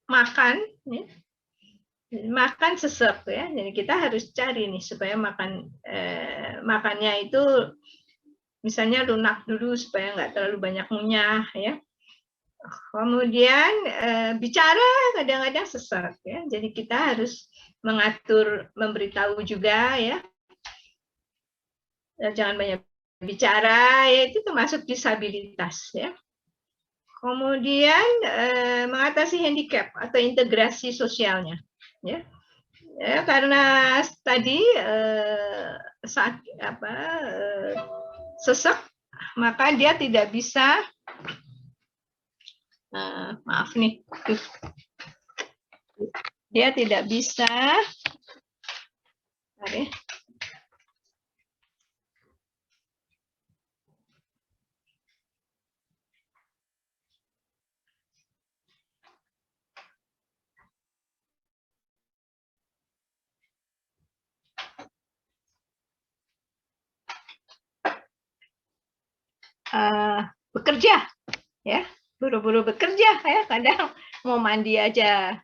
makan, ya. Makan sesek ya, jadi kita harus cari nih supaya makannya itu misalnya lunak dulu supaya nggak terlalu banyak ngunyah ya. Kemudian bicara kadang-kadang sesek ya, jadi kita harus mengatur, memberitahu juga ya, jangan banyak bicara ya, itu termasuk disabilitas ya. Kemudian mengatasi handicap atau integrasi sosialnya. Ya, karena tadi saat sesek, maka dia tidak bisa, maaf nih, dia tidak bisa, bekerja ya, buru-buru bekerja ya, kadang mau mandi aja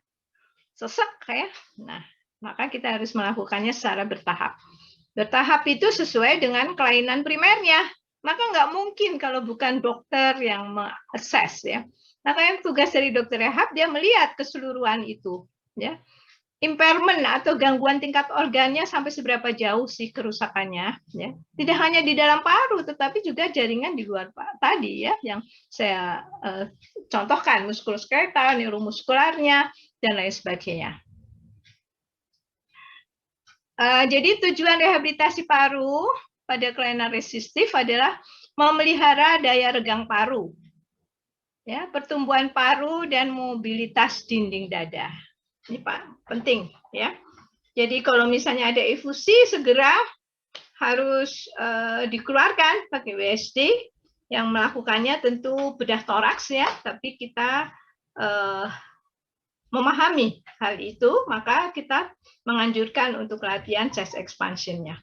sesek ya. Nah, maka kita harus melakukannya secara bertahap. Bertahap itu sesuai dengan kelainan primernya. Maka nggak mungkin kalau bukan dokter yang mengakses ya. Maka yang tugas dari dokter rehab dia melihat keseluruhan itu ya. Impairment atau gangguan tingkat organnya sampai seberapa jauh sih kerusakannya ya. Tidak hanya di dalam paru tetapi juga jaringan di luar tadi ya yang saya contohkan, muskuloskeletal, neuromuskularnya dan lain sebagainya. Jadi tujuan rehabilitasi paru pada kelainan resistif adalah memelihara daya regang paru, ya, pertumbuhan paru dan mobilitas dinding dada. Ini Pak, penting ya. Jadi kalau misalnya ada efusi segera harus dikeluarkan pakai WSD. Yang melakukannya tentu bedah toraks ya, tapi kita memahami hal itu, maka kita menganjurkan untuk latihan chest expansion-nya.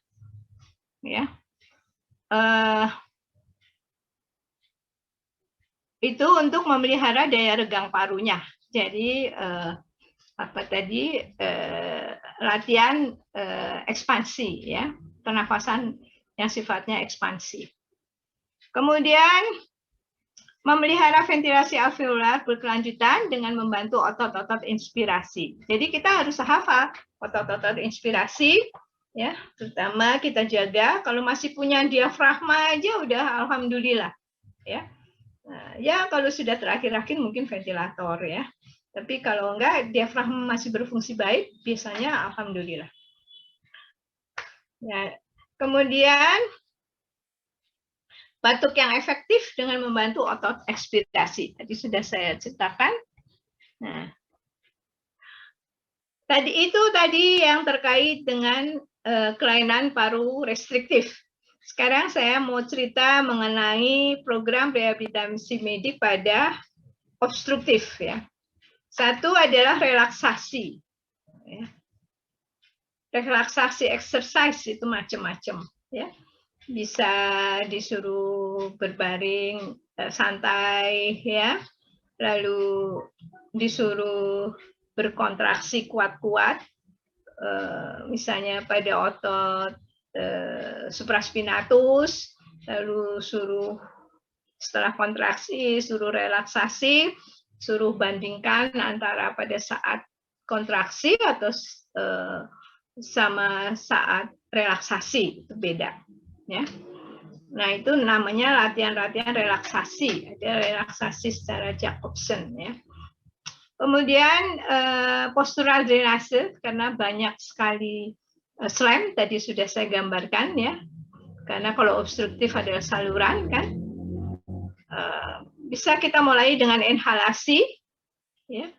Ya. Itu untuk memelihara daya regang parunya. Jadi latihan ekspansi ya, pernafasan yang sifatnya ekspansi. Kemudian memelihara ventilasi alveolar berkelanjutan dengan membantu otot-otot inspirasi. Jadi kita harus hafal otot-otot inspirasi ya, terutama kita jaga kalau masih punya diafragma aja udah alhamdulillah ya. Nah, ya kalau sudah terakhir-akhir mungkin ventilator ya. Tapi kalau enggak, diafragma masih berfungsi baik, biasanya alhamdulillah. Ya. Kemudian batuk yang efektif dengan membantu otot ekspirasi. Tadi sudah saya ceritakan. Nah, tadi yang terkait dengan kelainan paru restriktif. Sekarang saya mau cerita mengenai program rehabilitasi medik pada obstruktif ya. Satu adalah relaksasi. Relaksasi exercise itu macam-macam ya. Bisa disuruh berbaring santai ya. Lalu disuruh berkontraksi kuat-kuat misalnya pada otot supraspinatus, lalu suruh setelah kontraksi suruh relaksasi, suruh bandingkan antara pada saat kontraksi atau sama saat relaksasi, itu beda ya. Nah, itu namanya latihan-latihan relaksasi. Ada relaksasi secara Jacobson ya. Kemudian postural drainase, karena banyak sekali slam tadi sudah saya gambarkan ya. Karena kalau obstruktif adalah saluran kan. Bisa kita mulai dengan inhalasi ya.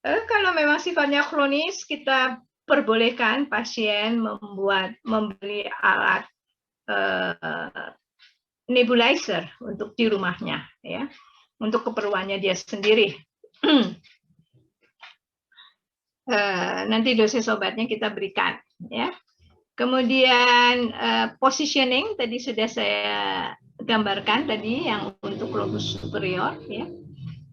Kalau memang sifatnya kronis, kita perbolehkan pasien membeli alat nebulizer untuk di rumahnya ya, untuk keperluannya dia sendiri. Nanti dosis obatnya kita berikan ya. Kemudian positioning tadi sudah saya gambarkan tadi yang untuk lobus superior ya.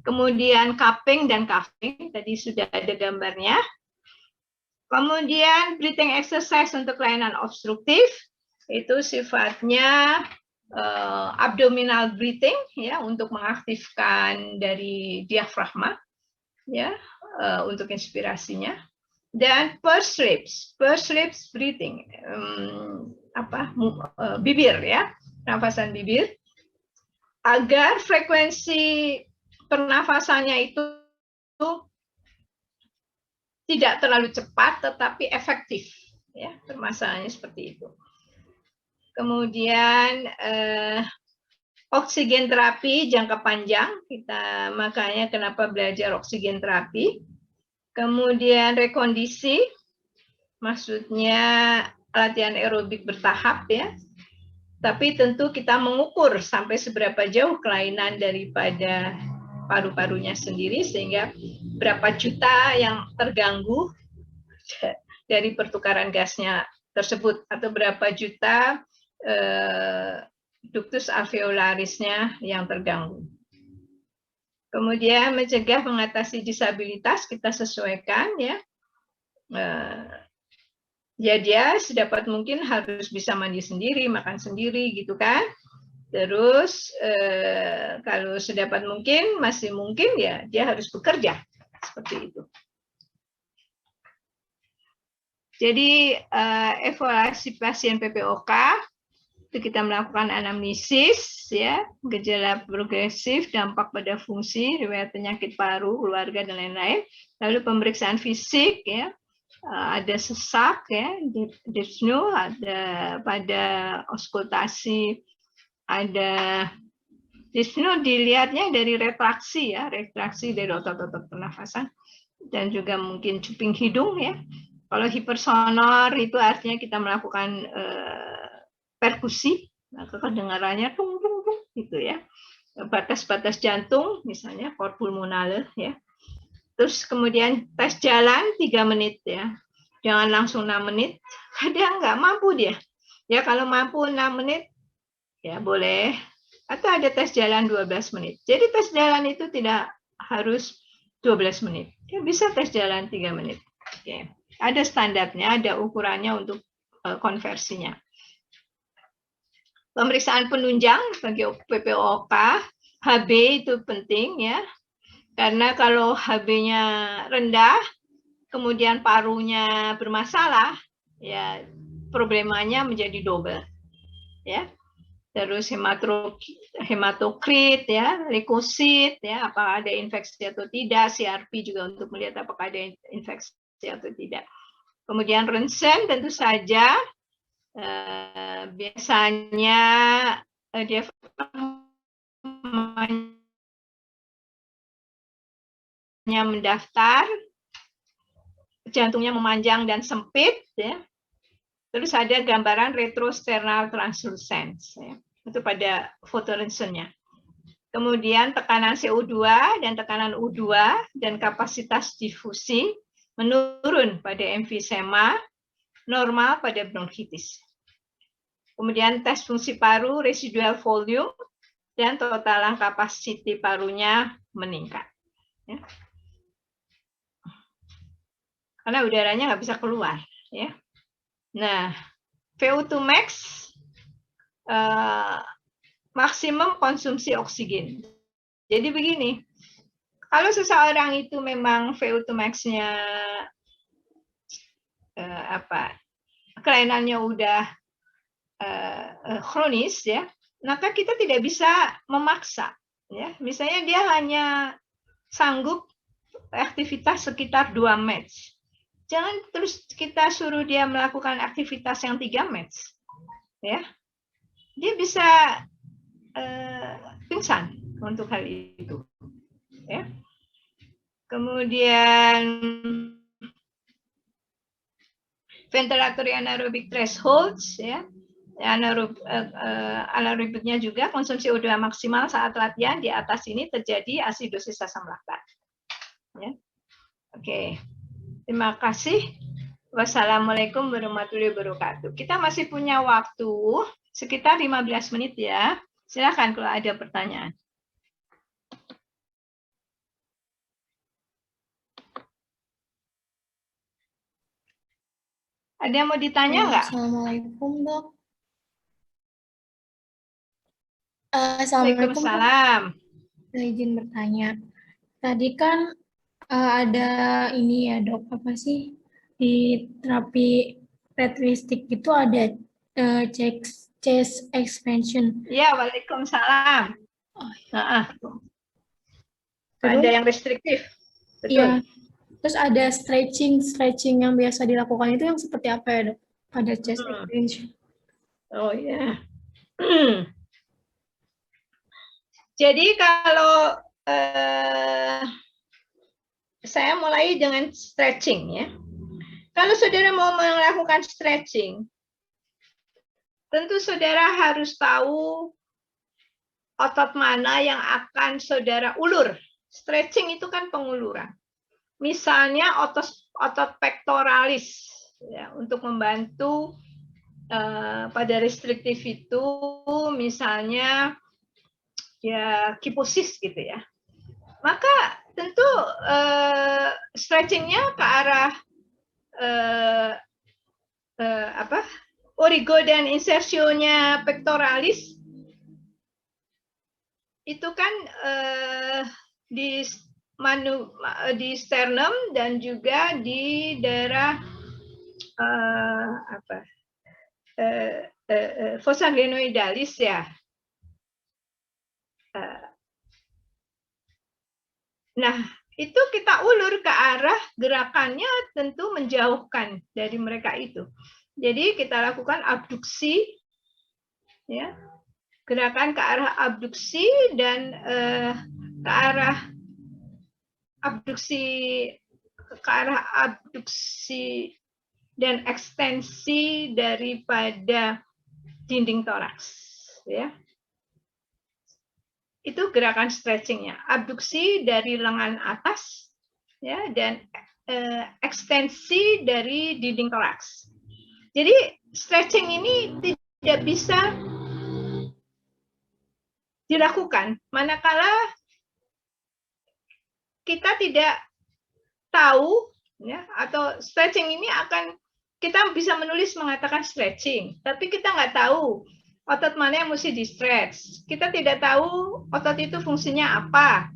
Kemudian cupping dan cuffing tadi sudah ada gambarnya. Kemudian breathing exercise untuk kelainan obstruktif itu sifatnya abdominal breathing ya, untuk mengaktifkan dari diafragma ya, untuk inspirasinya. Dan pursed lips breathing, bibir ya, nafasan bibir, agar frekuensi pernafasannya itu tidak terlalu cepat tetapi efektif ya, permasalahannya seperti itu. Kemudian oksigen terapi jangka panjang, kita makanya kenapa belajar oksigen terapi. Kemudian rekondisi, maksudnya latihan aerobik bertahap ya. Tapi tentu kita mengukur sampai seberapa jauh kelainan daripada paru-parunya sendiri, sehingga berapa juta yang terganggu dari pertukaran gasnya tersebut, atau berapa juta ductus alveolarisnya yang terganggu. Kemudian mencegah mengatasi disabilitas, kita sesuaikan ya. Ya dia sedapat mungkin harus bisa mandi sendiri, makan sendiri gitu kan. Terus kalau sedapat mungkin, masih mungkin ya dia harus bekerja seperti itu. Jadi evaluasi pasien PPOK itu kita melakukan anamnesis ya, gejala progresif, dampak pada fungsi, riwayat penyakit paru, keluarga dan lain-lain. Lalu pemeriksaan fisik ya, ada sesak ya, dyspnea, ada pada auskultasi, ada dyspnea dilihatnya dari retraksi ya, retraksi dari otot-otot pernafasan, dan juga mungkin cuping hidung ya. Kalau hipersonor itu artinya kita melakukan perkusi, maka kedengarannya tung tung tung gitu ya. Batas-batas jantung misalnya cor pulmonale ya. Terus kemudian tes jalan 3 menit ya. Jangan langsung 6 menit. Kadang nggak mampu dia. Ya kalau mampu 6 menit ya boleh. Atau ada tes jalan 12 menit. Jadi tes jalan itu tidak harus 12 menit. Ya, bisa tes jalan 3 menit. Oke. Ada standarnya, ada ukurannya untuk konversinya. Pemeriksaan penunjang bagi PPOK, HB itu penting ya, karena kalau HB-nya rendah, kemudian parunya bermasalah, ya problemanya menjadi double, ya. Terus hematokrit, ya, leukosit, ya, apakah ada infeksi atau tidak, CRP juga untuk melihat apakah ada infeksi atau tidak. Kemudian ronsen tentu saja. Biasanya dia mendaftar, jantungnya memanjang dan sempit, ya. Terus ada gambaran retrosternal translucens, ya. Itu pada foto ronsennya. Kemudian tekanan CO2 dan tekanan U2 dan kapasitas difusi menurun pada emfisema, normal pada bronkitis. Kemudian tes fungsi paru, residual volume, dan total kapasiti parunya meningkat. Ya. Karena udaranya nggak bisa keluar. Ya. Nah, VO2 max, maksimum konsumsi oksigen. Jadi begini, kalau seseorang itu memang VO2 max-nya kelainannya udah kronis ya, maka kita tidak bisa memaksa ya. Misalnya dia hanya sanggup aktivitas sekitar 2 match. Jangan terus kita suruh dia melakukan aktivitas yang 3 match. Ya. Dia bisa pingsan untuk hal itu. Ya. Kemudian ventilatory anaerobic thresholds, ya. Anaerobiknya juga konsumsi O2 maksimal saat latihan di atas ini terjadi asidosis asam laktat. Ya. Oke, terima kasih. Wassalamualaikum warahmatullahi wabarakatuh. Kita masih punya waktu sekitar 15 menit ya. Silakan kalau ada pertanyaan. Ada yang mau ditanya nggak? Assalamualaikum, Dok. Assalamualaikum, Dok. Waalaikumsalam. Saya izin bertanya. Tadi kan ada ini ya, Dok, apa sih? Di terapi retristik itu ada chest expansion. Ya, waalaikumsalam. Oh, ya. Terus, ada yang restriktif. Betul. Ya. Terus ada stretching yang biasa dilakukan itu yang seperti apa ya, Dok? Pada chest expansion. Oh ya. Jadi kalau saya mulai dengan stretching ya. Kalau saudara mau melakukan stretching, tentu saudara harus tahu otot mana yang akan saudara ulur. Stretching itu kan penguluran. Misalnya otot pectoralis ya, untuk membantu pada restriktif itu misalnya ya kiposis gitu ya. Maka tentu stretchingnya ke arah origo dan insersionya pectoralis itu kan di sternum dan juga di daerah fossa glenoidalis ya. Nah, itu kita ulur ke arah gerakannya tentu menjauhkan dari mereka itu. Jadi kita lakukan abduksi, ya, gerakan ke arah abduksi dan ke arah abduksi dan ekstensi daripada dinding toraks, ya. Itu gerakan stretchingnya, abduksi dari lengan atas, ya, dan ekstensi dari dinding toraks. Jadi stretching ini tidak bisa dilakukan manakala kita tidak tahu, ya, atau stretching ini akan kita bisa menulis mengatakan stretching, tapi kita nggak tahu otot mana yang mesti di stretch. Kita tidak tahu otot itu fungsinya apa,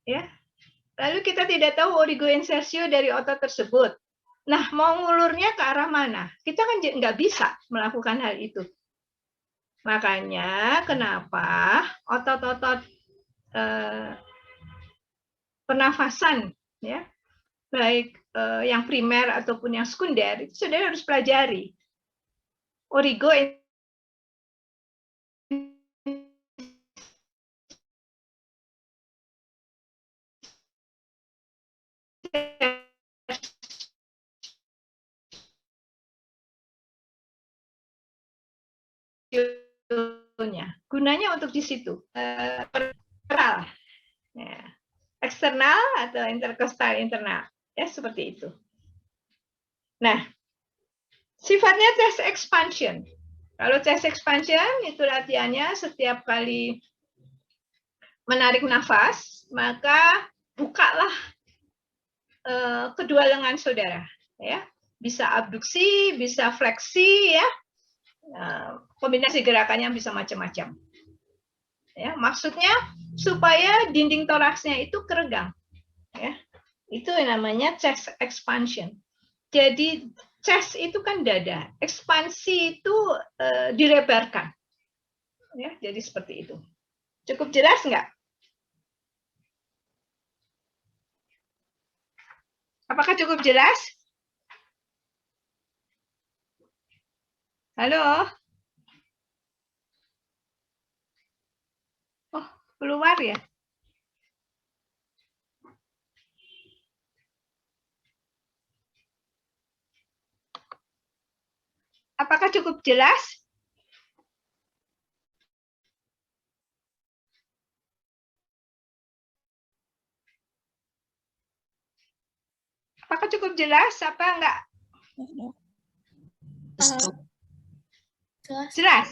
ya. Lalu kita tidak tahu origoinsersio dari otot tersebut. Nah, mau ngulurnya ke arah mana? Kita kan nggak bisa melakukan hal itu. Makanya kenapa otot-otot pernafasan, ya, baik yang primer ataupun yang sekunder, itu saudara harus pelajari. Origo gunanya untuk di situ peral, ya, eksternal atau interkostal internal, ya, seperti itu. Nah, sifatnya chest expansion. Kalau chest expansion itu latihannya setiap kali menarik nafas, maka bukalah kedua lengan saudara, ya. Bisa abduksi, bisa fleksi, ya. Kombinasi gerakannya bisa macam-macam. Ya, maksudnya supaya dinding toraksnya itu keregang, ya. Itu yang namanya chest expansion. Jadi chest itu kan dada, ekspansi itu dilebarkan, ya. Jadi seperti itu. Cukup jelas nggak? Apakah cukup jelas? Halo? Oh, keluar ya? Apakah cukup jelas? Apakah cukup jelas? Apa enggak? Jelas. Jelas?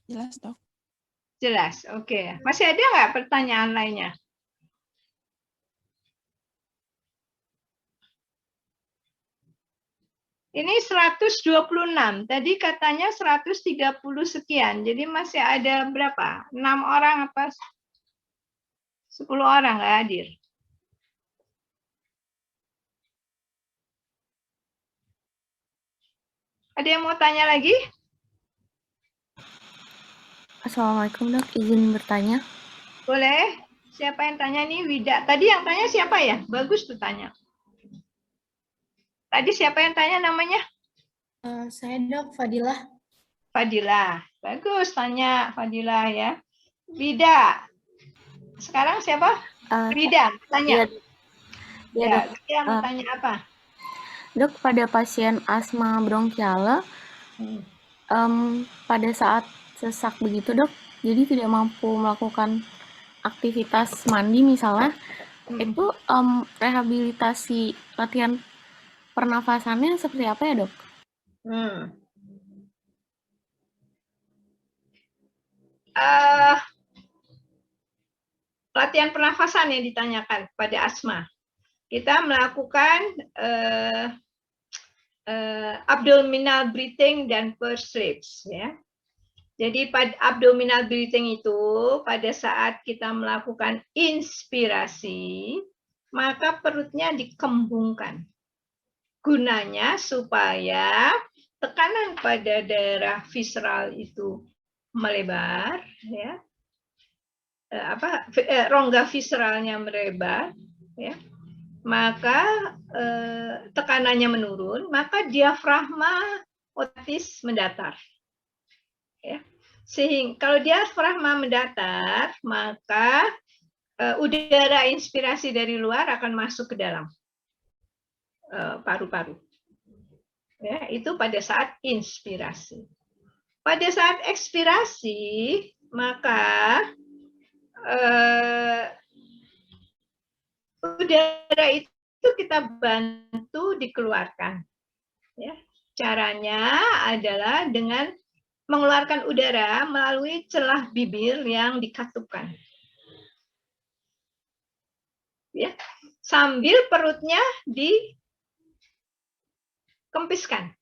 Jelas, Dok. Jelas, oke. Masih ada nggak pertanyaan lainnya? Ini 126. Tadi katanya 130 sekian. Jadi masih ada berapa? 6 orang apa? 10 orang nggak hadir. Ada yang mau tanya lagi? Assalamualaikum Dok, izin bertanya. Boleh. Siapa yang tanya nih? Wida. Tadi yang tanya siapa ya? Bagus tuh tanya. Tadi siapa yang tanya namanya? Saya Dok, Fadilah. Fadilah. Bagus tanya Fadilah ya. Wida. Sekarang siapa? Wida. Tanya. Iya, Ya, Dok. dia mau tanya apa? Dok, pada pasien asma bronkiala, pada saat sesak begitu Dok, jadi tidak mampu melakukan aktivitas mandi misalnya, itu rehabilitasi latihan pernafasannya seperti apa ya Dok? Latihan pernafasan yang ditanyakan pada asma. Kita melakukan abdominal breathing dan pursed lips ya. Jadi pada abdominal breathing itu pada saat kita melakukan inspirasi, maka perutnya dikembungkan. Gunanya supaya tekanan pada daerah visceral itu melebar ya. Rongga visceralnya melebar ya. Maka tekanannya menurun, maka diafragma otomatis mendatar. Ya. Sehingga kalau diafragma mendatar, maka udara inspirasi dari luar akan masuk ke dalam paru-paru. Ya, itu pada saat inspirasi. Pada saat ekspirasi, maka udara itu kita bantu dikeluarkan. Ya. Caranya adalah dengan mengeluarkan udara melalui celah bibir yang dikatupkan. Ya. Sambil perutnya dikempiskan.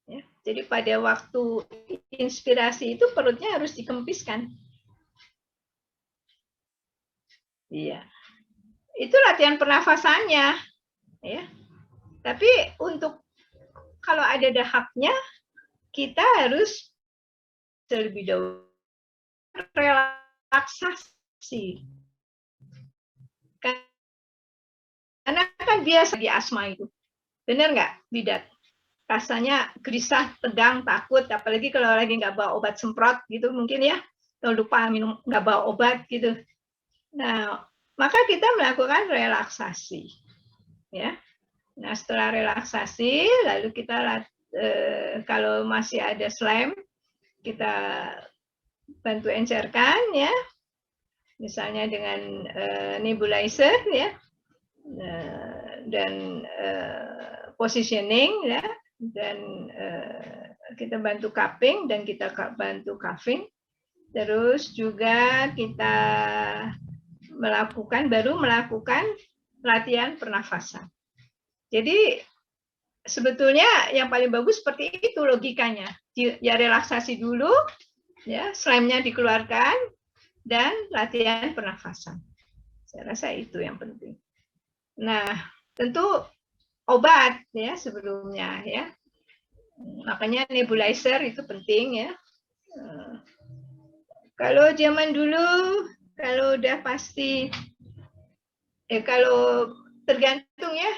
Ya. Jadi pada waktu inspirasi itu perutnya harus dikempiskan. Iya. Itu latihan pernafasannya. Ya. Tapi untuk kalau ada dahaknya, kita harus terlebih dahulu relaksasi. Karena kan biasa di asma itu. Benar nggak, Bidat? Rasanya gelisah, tegang, takut, apalagi kalau lagi nggak bawa obat semprot gitu mungkin ya. Atau lupa minum, nggak bawa obat gitu. Nah, maka kita melakukan relaksasi. Ya. Nah, setelah relaksasi, lalu kita kalau masih ada slam, kita bantu encerkan ya, misalnya dengan nebulizer ya, dan positioning ya, dan kita bantu cupping dan kita bantu cuffing. Terus juga kita baru melakukan latihan pernafasan. Jadi sebetulnya yang paling bagus seperti itu logikanya. Ya relaksasi dulu, ya slamnya dikeluarkan, dan latihan pernafasan. Saya rasa itu yang penting. Nah, tentu obat ya sebelumnya ya. Makanya nebulizer itu penting ya. Kalau zaman dulu, kalau udah pasti, kalau tergantung ya,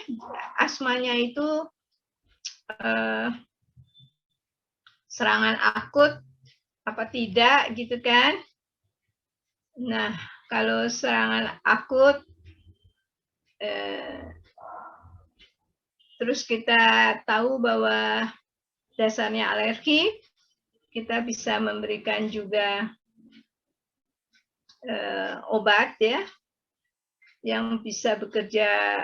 asmanya itu serangan akut apa tidak gitu kan. Nah, kalau serangan akut terus kita tahu bahwa dasarnya alergi, kita bisa memberikan juga obat ya yang bisa bekerja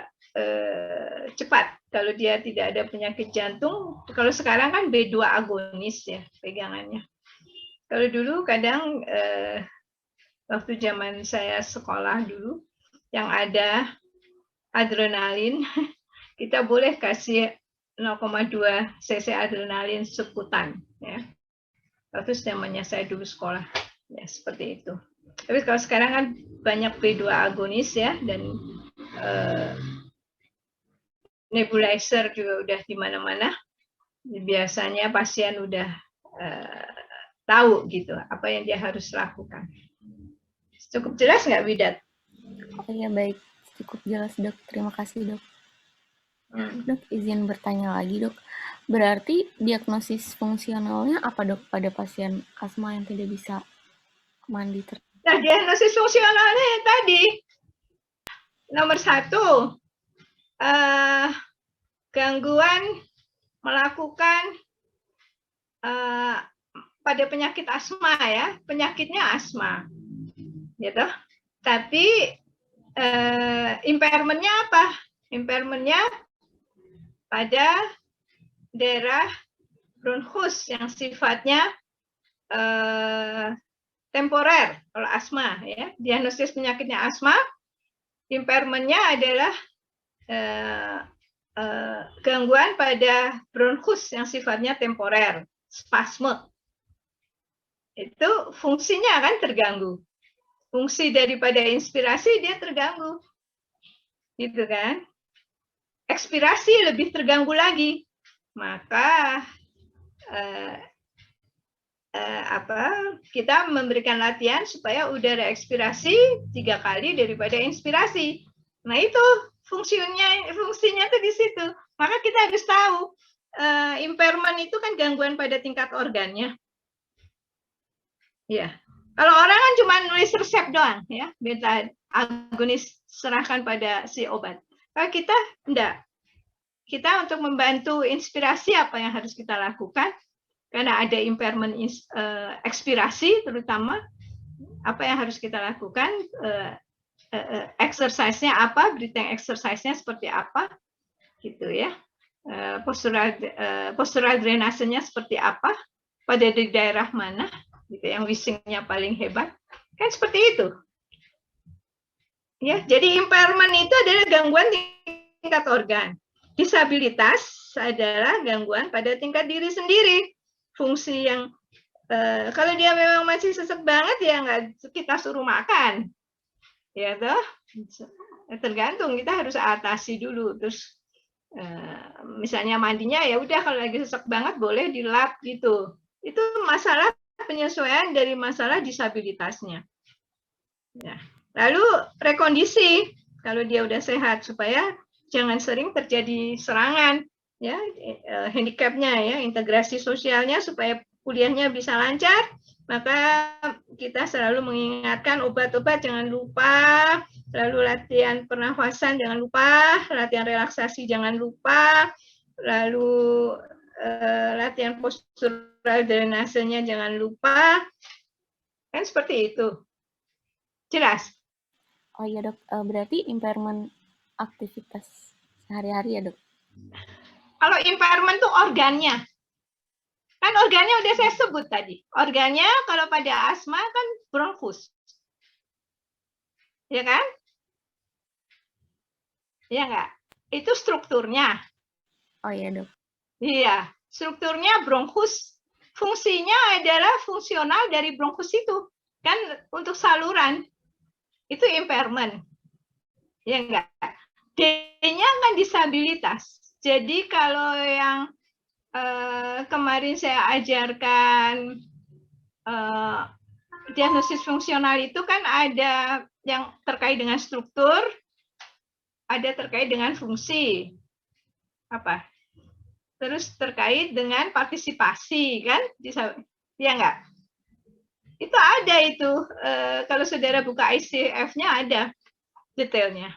cepat kalau dia tidak ada penyakit jantung. Kalau sekarang kan B2 agonis ya pegangannya. Kalau dulu kadang waktu zaman saya sekolah dulu yang ada adrenalin, kita boleh kasih 0,2 cc adrenalin sekutan ya. Waktu zamannya saya dulu sekolah ya seperti itu. Tapi kalau sekarang kan banyak B2 agonis ya, dan nebulizer juga udah di mana-mana. Biasanya pasien udah tahu gitu apa yang dia harus lakukan. Cukup jelas nggak, Widat? Oh iya, baik, cukup jelas dok. Terima kasih dok. Dok, izin bertanya lagi dok. Berarti diagnosis fungsionalnya apa dok pada pasien asma yang tidak bisa mandi? Nah, diagnosis fungsionalnya yang tadi nomor 1, gangguan melakukan pada penyakit asma ya, penyakitnya asma, gitu. Tapi impairment-nya apa? Impairment-nya pada daerah bronchus yang sifatnya temporer kalau asma ya. Diagnosis penyakitnya asma, impairment-nya adalah gangguan pada bronchus yang sifatnya temporer, spasme. Itu fungsinya kan terganggu. Fungsi daripada inspirasi dia terganggu. Gitu kan? Ekspirasi lebih terganggu lagi. Maka kita memberikan latihan supaya udara ekspirasi 3 kali daripada inspirasi. Nah itu fungsinya tuh di situ. Maka kita harus tahu impairment itu kan gangguan pada tingkat organnya. Ya, kalau orang kan cuma nulis resep doang ya, beta agonis serahkan pada si obat. Kalau kita enggak. Kita untuk membantu inspirasi apa yang harus kita lakukan? Karena ada impairment ekspirasi terutama, apa yang harus kita lakukan? Exercise-nya apa? Breathing exercise-nya seperti apa? Gitu ya. Postural drainasenya seperti apa? Pada di daerah mana? Gitu, yang wishing-nya paling hebat. Kan seperti itu. Ya, jadi impairment itu adalah gangguan tingkat organ. Disabilitas adalah gangguan pada tingkat diri sendiri. Fungsi yang kalau dia memang masih sesek banget ya nggak kita suruh makan, ya toh. Tergantung, kita harus atasi dulu. Terus misalnya mandinya ya udah kalau lagi sesek banget boleh dilap gitu. Itu masalah penyesuaian dari masalah disabilitasnya. Ya. Lalu rekondisi kalau dia udah sehat supaya jangan sering terjadi serangan, ya handicapnya ya, integrasi sosialnya supaya kuliahnya bisa lancar. Maka kita selalu mengingatkan obat-obat jangan lupa, lalu latihan pernafasan jangan lupa, latihan relaksasi jangan lupa, lalu latihan postural drainasenya jangan lupa. Kan seperti itu. Jelas? Oh iya dok, berarti impairment aktivitas sehari-hari ya dok? Kalau impairment tuh organnya. Kan organnya udah saya sebut tadi. Organnya kalau pada asma kan bronchus. Ya kan? Iya enggak? Itu strukturnya. Oh iya dok. Iya, strukturnya bronchus. Fungsinya adalah fungsional dari bronchus itu. Kan untuk saluran. Itu impairment. Ya enggak? D-nya kan disabilitas. Jadi kalau yang kemarin saya ajarkan diagnosis fungsional itu kan ada yang terkait dengan struktur, ada terkait dengan fungsi. Apa? Terus terkait dengan partisipasi, kan? Ya enggak? Itu ada itu. Kalau saudara buka ICF-nya ada detailnya.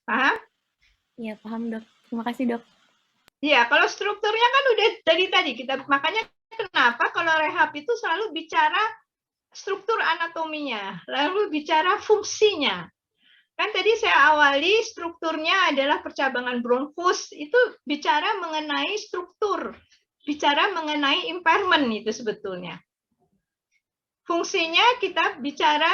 Paham? Iya, paham, Dok. Terima kasih, Dok. Iya, kalau strukturnya kan udah dari tadi kita, makanya kenapa kalau rehab itu selalu bicara struktur anatominya, lalu bicara fungsinya. Kan tadi saya awali strukturnya adalah percabangan bronkus, itu bicara mengenai struktur, bicara mengenai impairment itu sebetulnya. Fungsinya kita bicara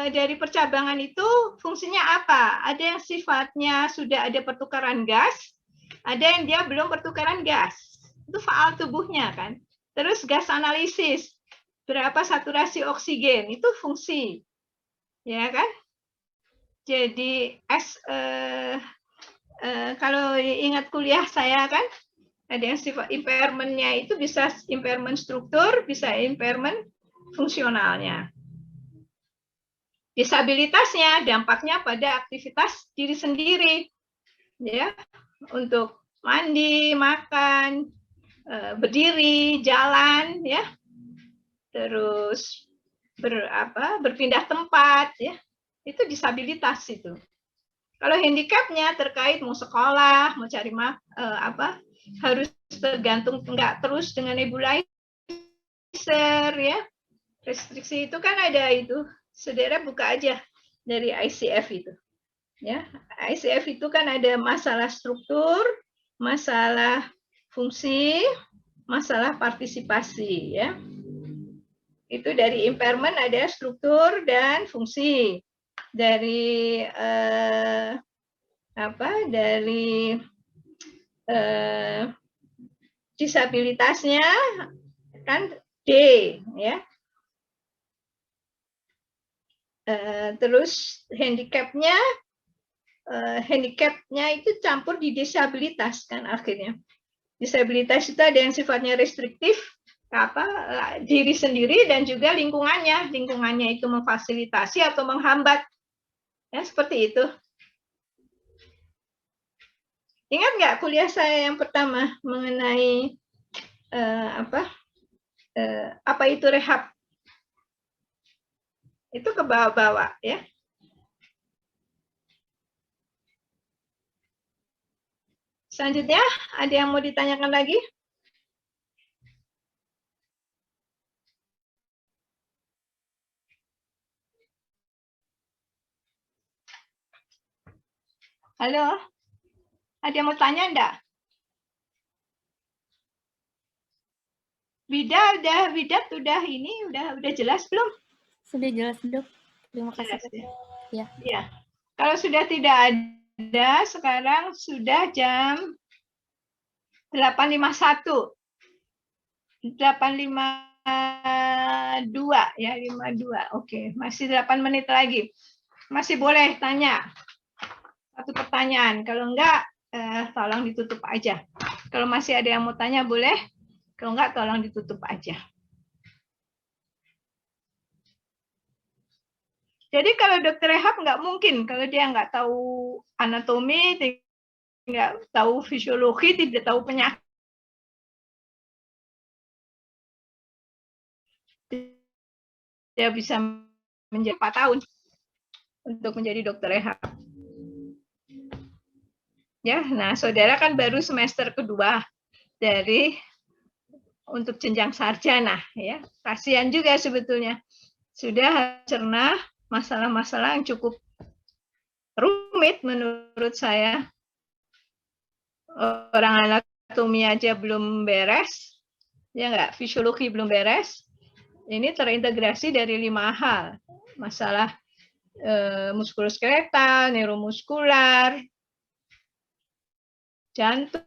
dari percabangan itu fungsinya apa? Ada yang sifatnya sudah ada pertukaran gas, ada yang dia belum pertukaran gas. Itu faal tubuhnya kan. Terus gas analisis, berapa saturasi oksigen, itu fungsi. Ya kan? Jadi kalau ingat kuliah saya kan, ada yang sifat impairment-nya itu bisa impairment struktur, bisa impairment fungsionalnya. Disabilitasnya dampaknya pada aktivitas diri sendiri, ya, untuk mandi, makan, berdiri, jalan, ya, terus berpindah tempat, ya, itu disabilitas itu. Kalau handicapnya terkait mau sekolah, mau cari harus tergantung enggak terus dengan nebulizer, ya, restriksi itu kan ada itu. Saudara buka aja dari ICF itu. Ya, ICF itu kan ada masalah struktur, masalah fungsi, masalah partisipasi, ya. Itu dari impairment ada struktur dan fungsi. Dari dari disabilitasnya kan D, ya. Terus handicapnya itu campur di disabilitas kan akhirnya. Disabilitas itu ada yang sifatnya restriktif, diri sendiri dan juga lingkungannya. Lingkungannya itu memfasilitasi atau menghambat, ya seperti itu. Ingat nggak kuliah saya yang pertama mengenai apa itu rehab? Itu ke bawah-bawah, ya. Selanjutnya, ada yang mau ditanyakan lagi? Halo? Ada yang mau tanya enggak? Widat udah jelas belum? Sudah jelas, Dok. Terima kasih. Jelas, ya. Ya. Kalau sudah tidak ada, sekarang sudah jam 8.51. 8.52 ya, 52. Oke, masih 8 menit lagi. Masih boleh tanya. Satu pertanyaan. Kalau enggak, tolong ditutup aja. Kalau masih ada yang mau tanya boleh. Kalau enggak, tolong ditutup aja. Jadi kalau dokter rehab nggak mungkin kalau dia nggak tahu anatomi, nggak tahu fisiologi, tidak tahu penyakit, dia bisa menjadi 4 tahun untuk menjadi dokter rehab. Ya, nah saudara kan baru semester kedua dari untuk jenjang sarjana, ya. Kasihan juga sebetulnya. Sudah cerna masalah-masalah yang cukup rumit menurut saya. Orang anatomi aja belum beres, ya enggak, fisiologi belum beres. Ini terintegrasi dari 5 hal. Masalah muskuloskeletal, neuromuskular, jantung,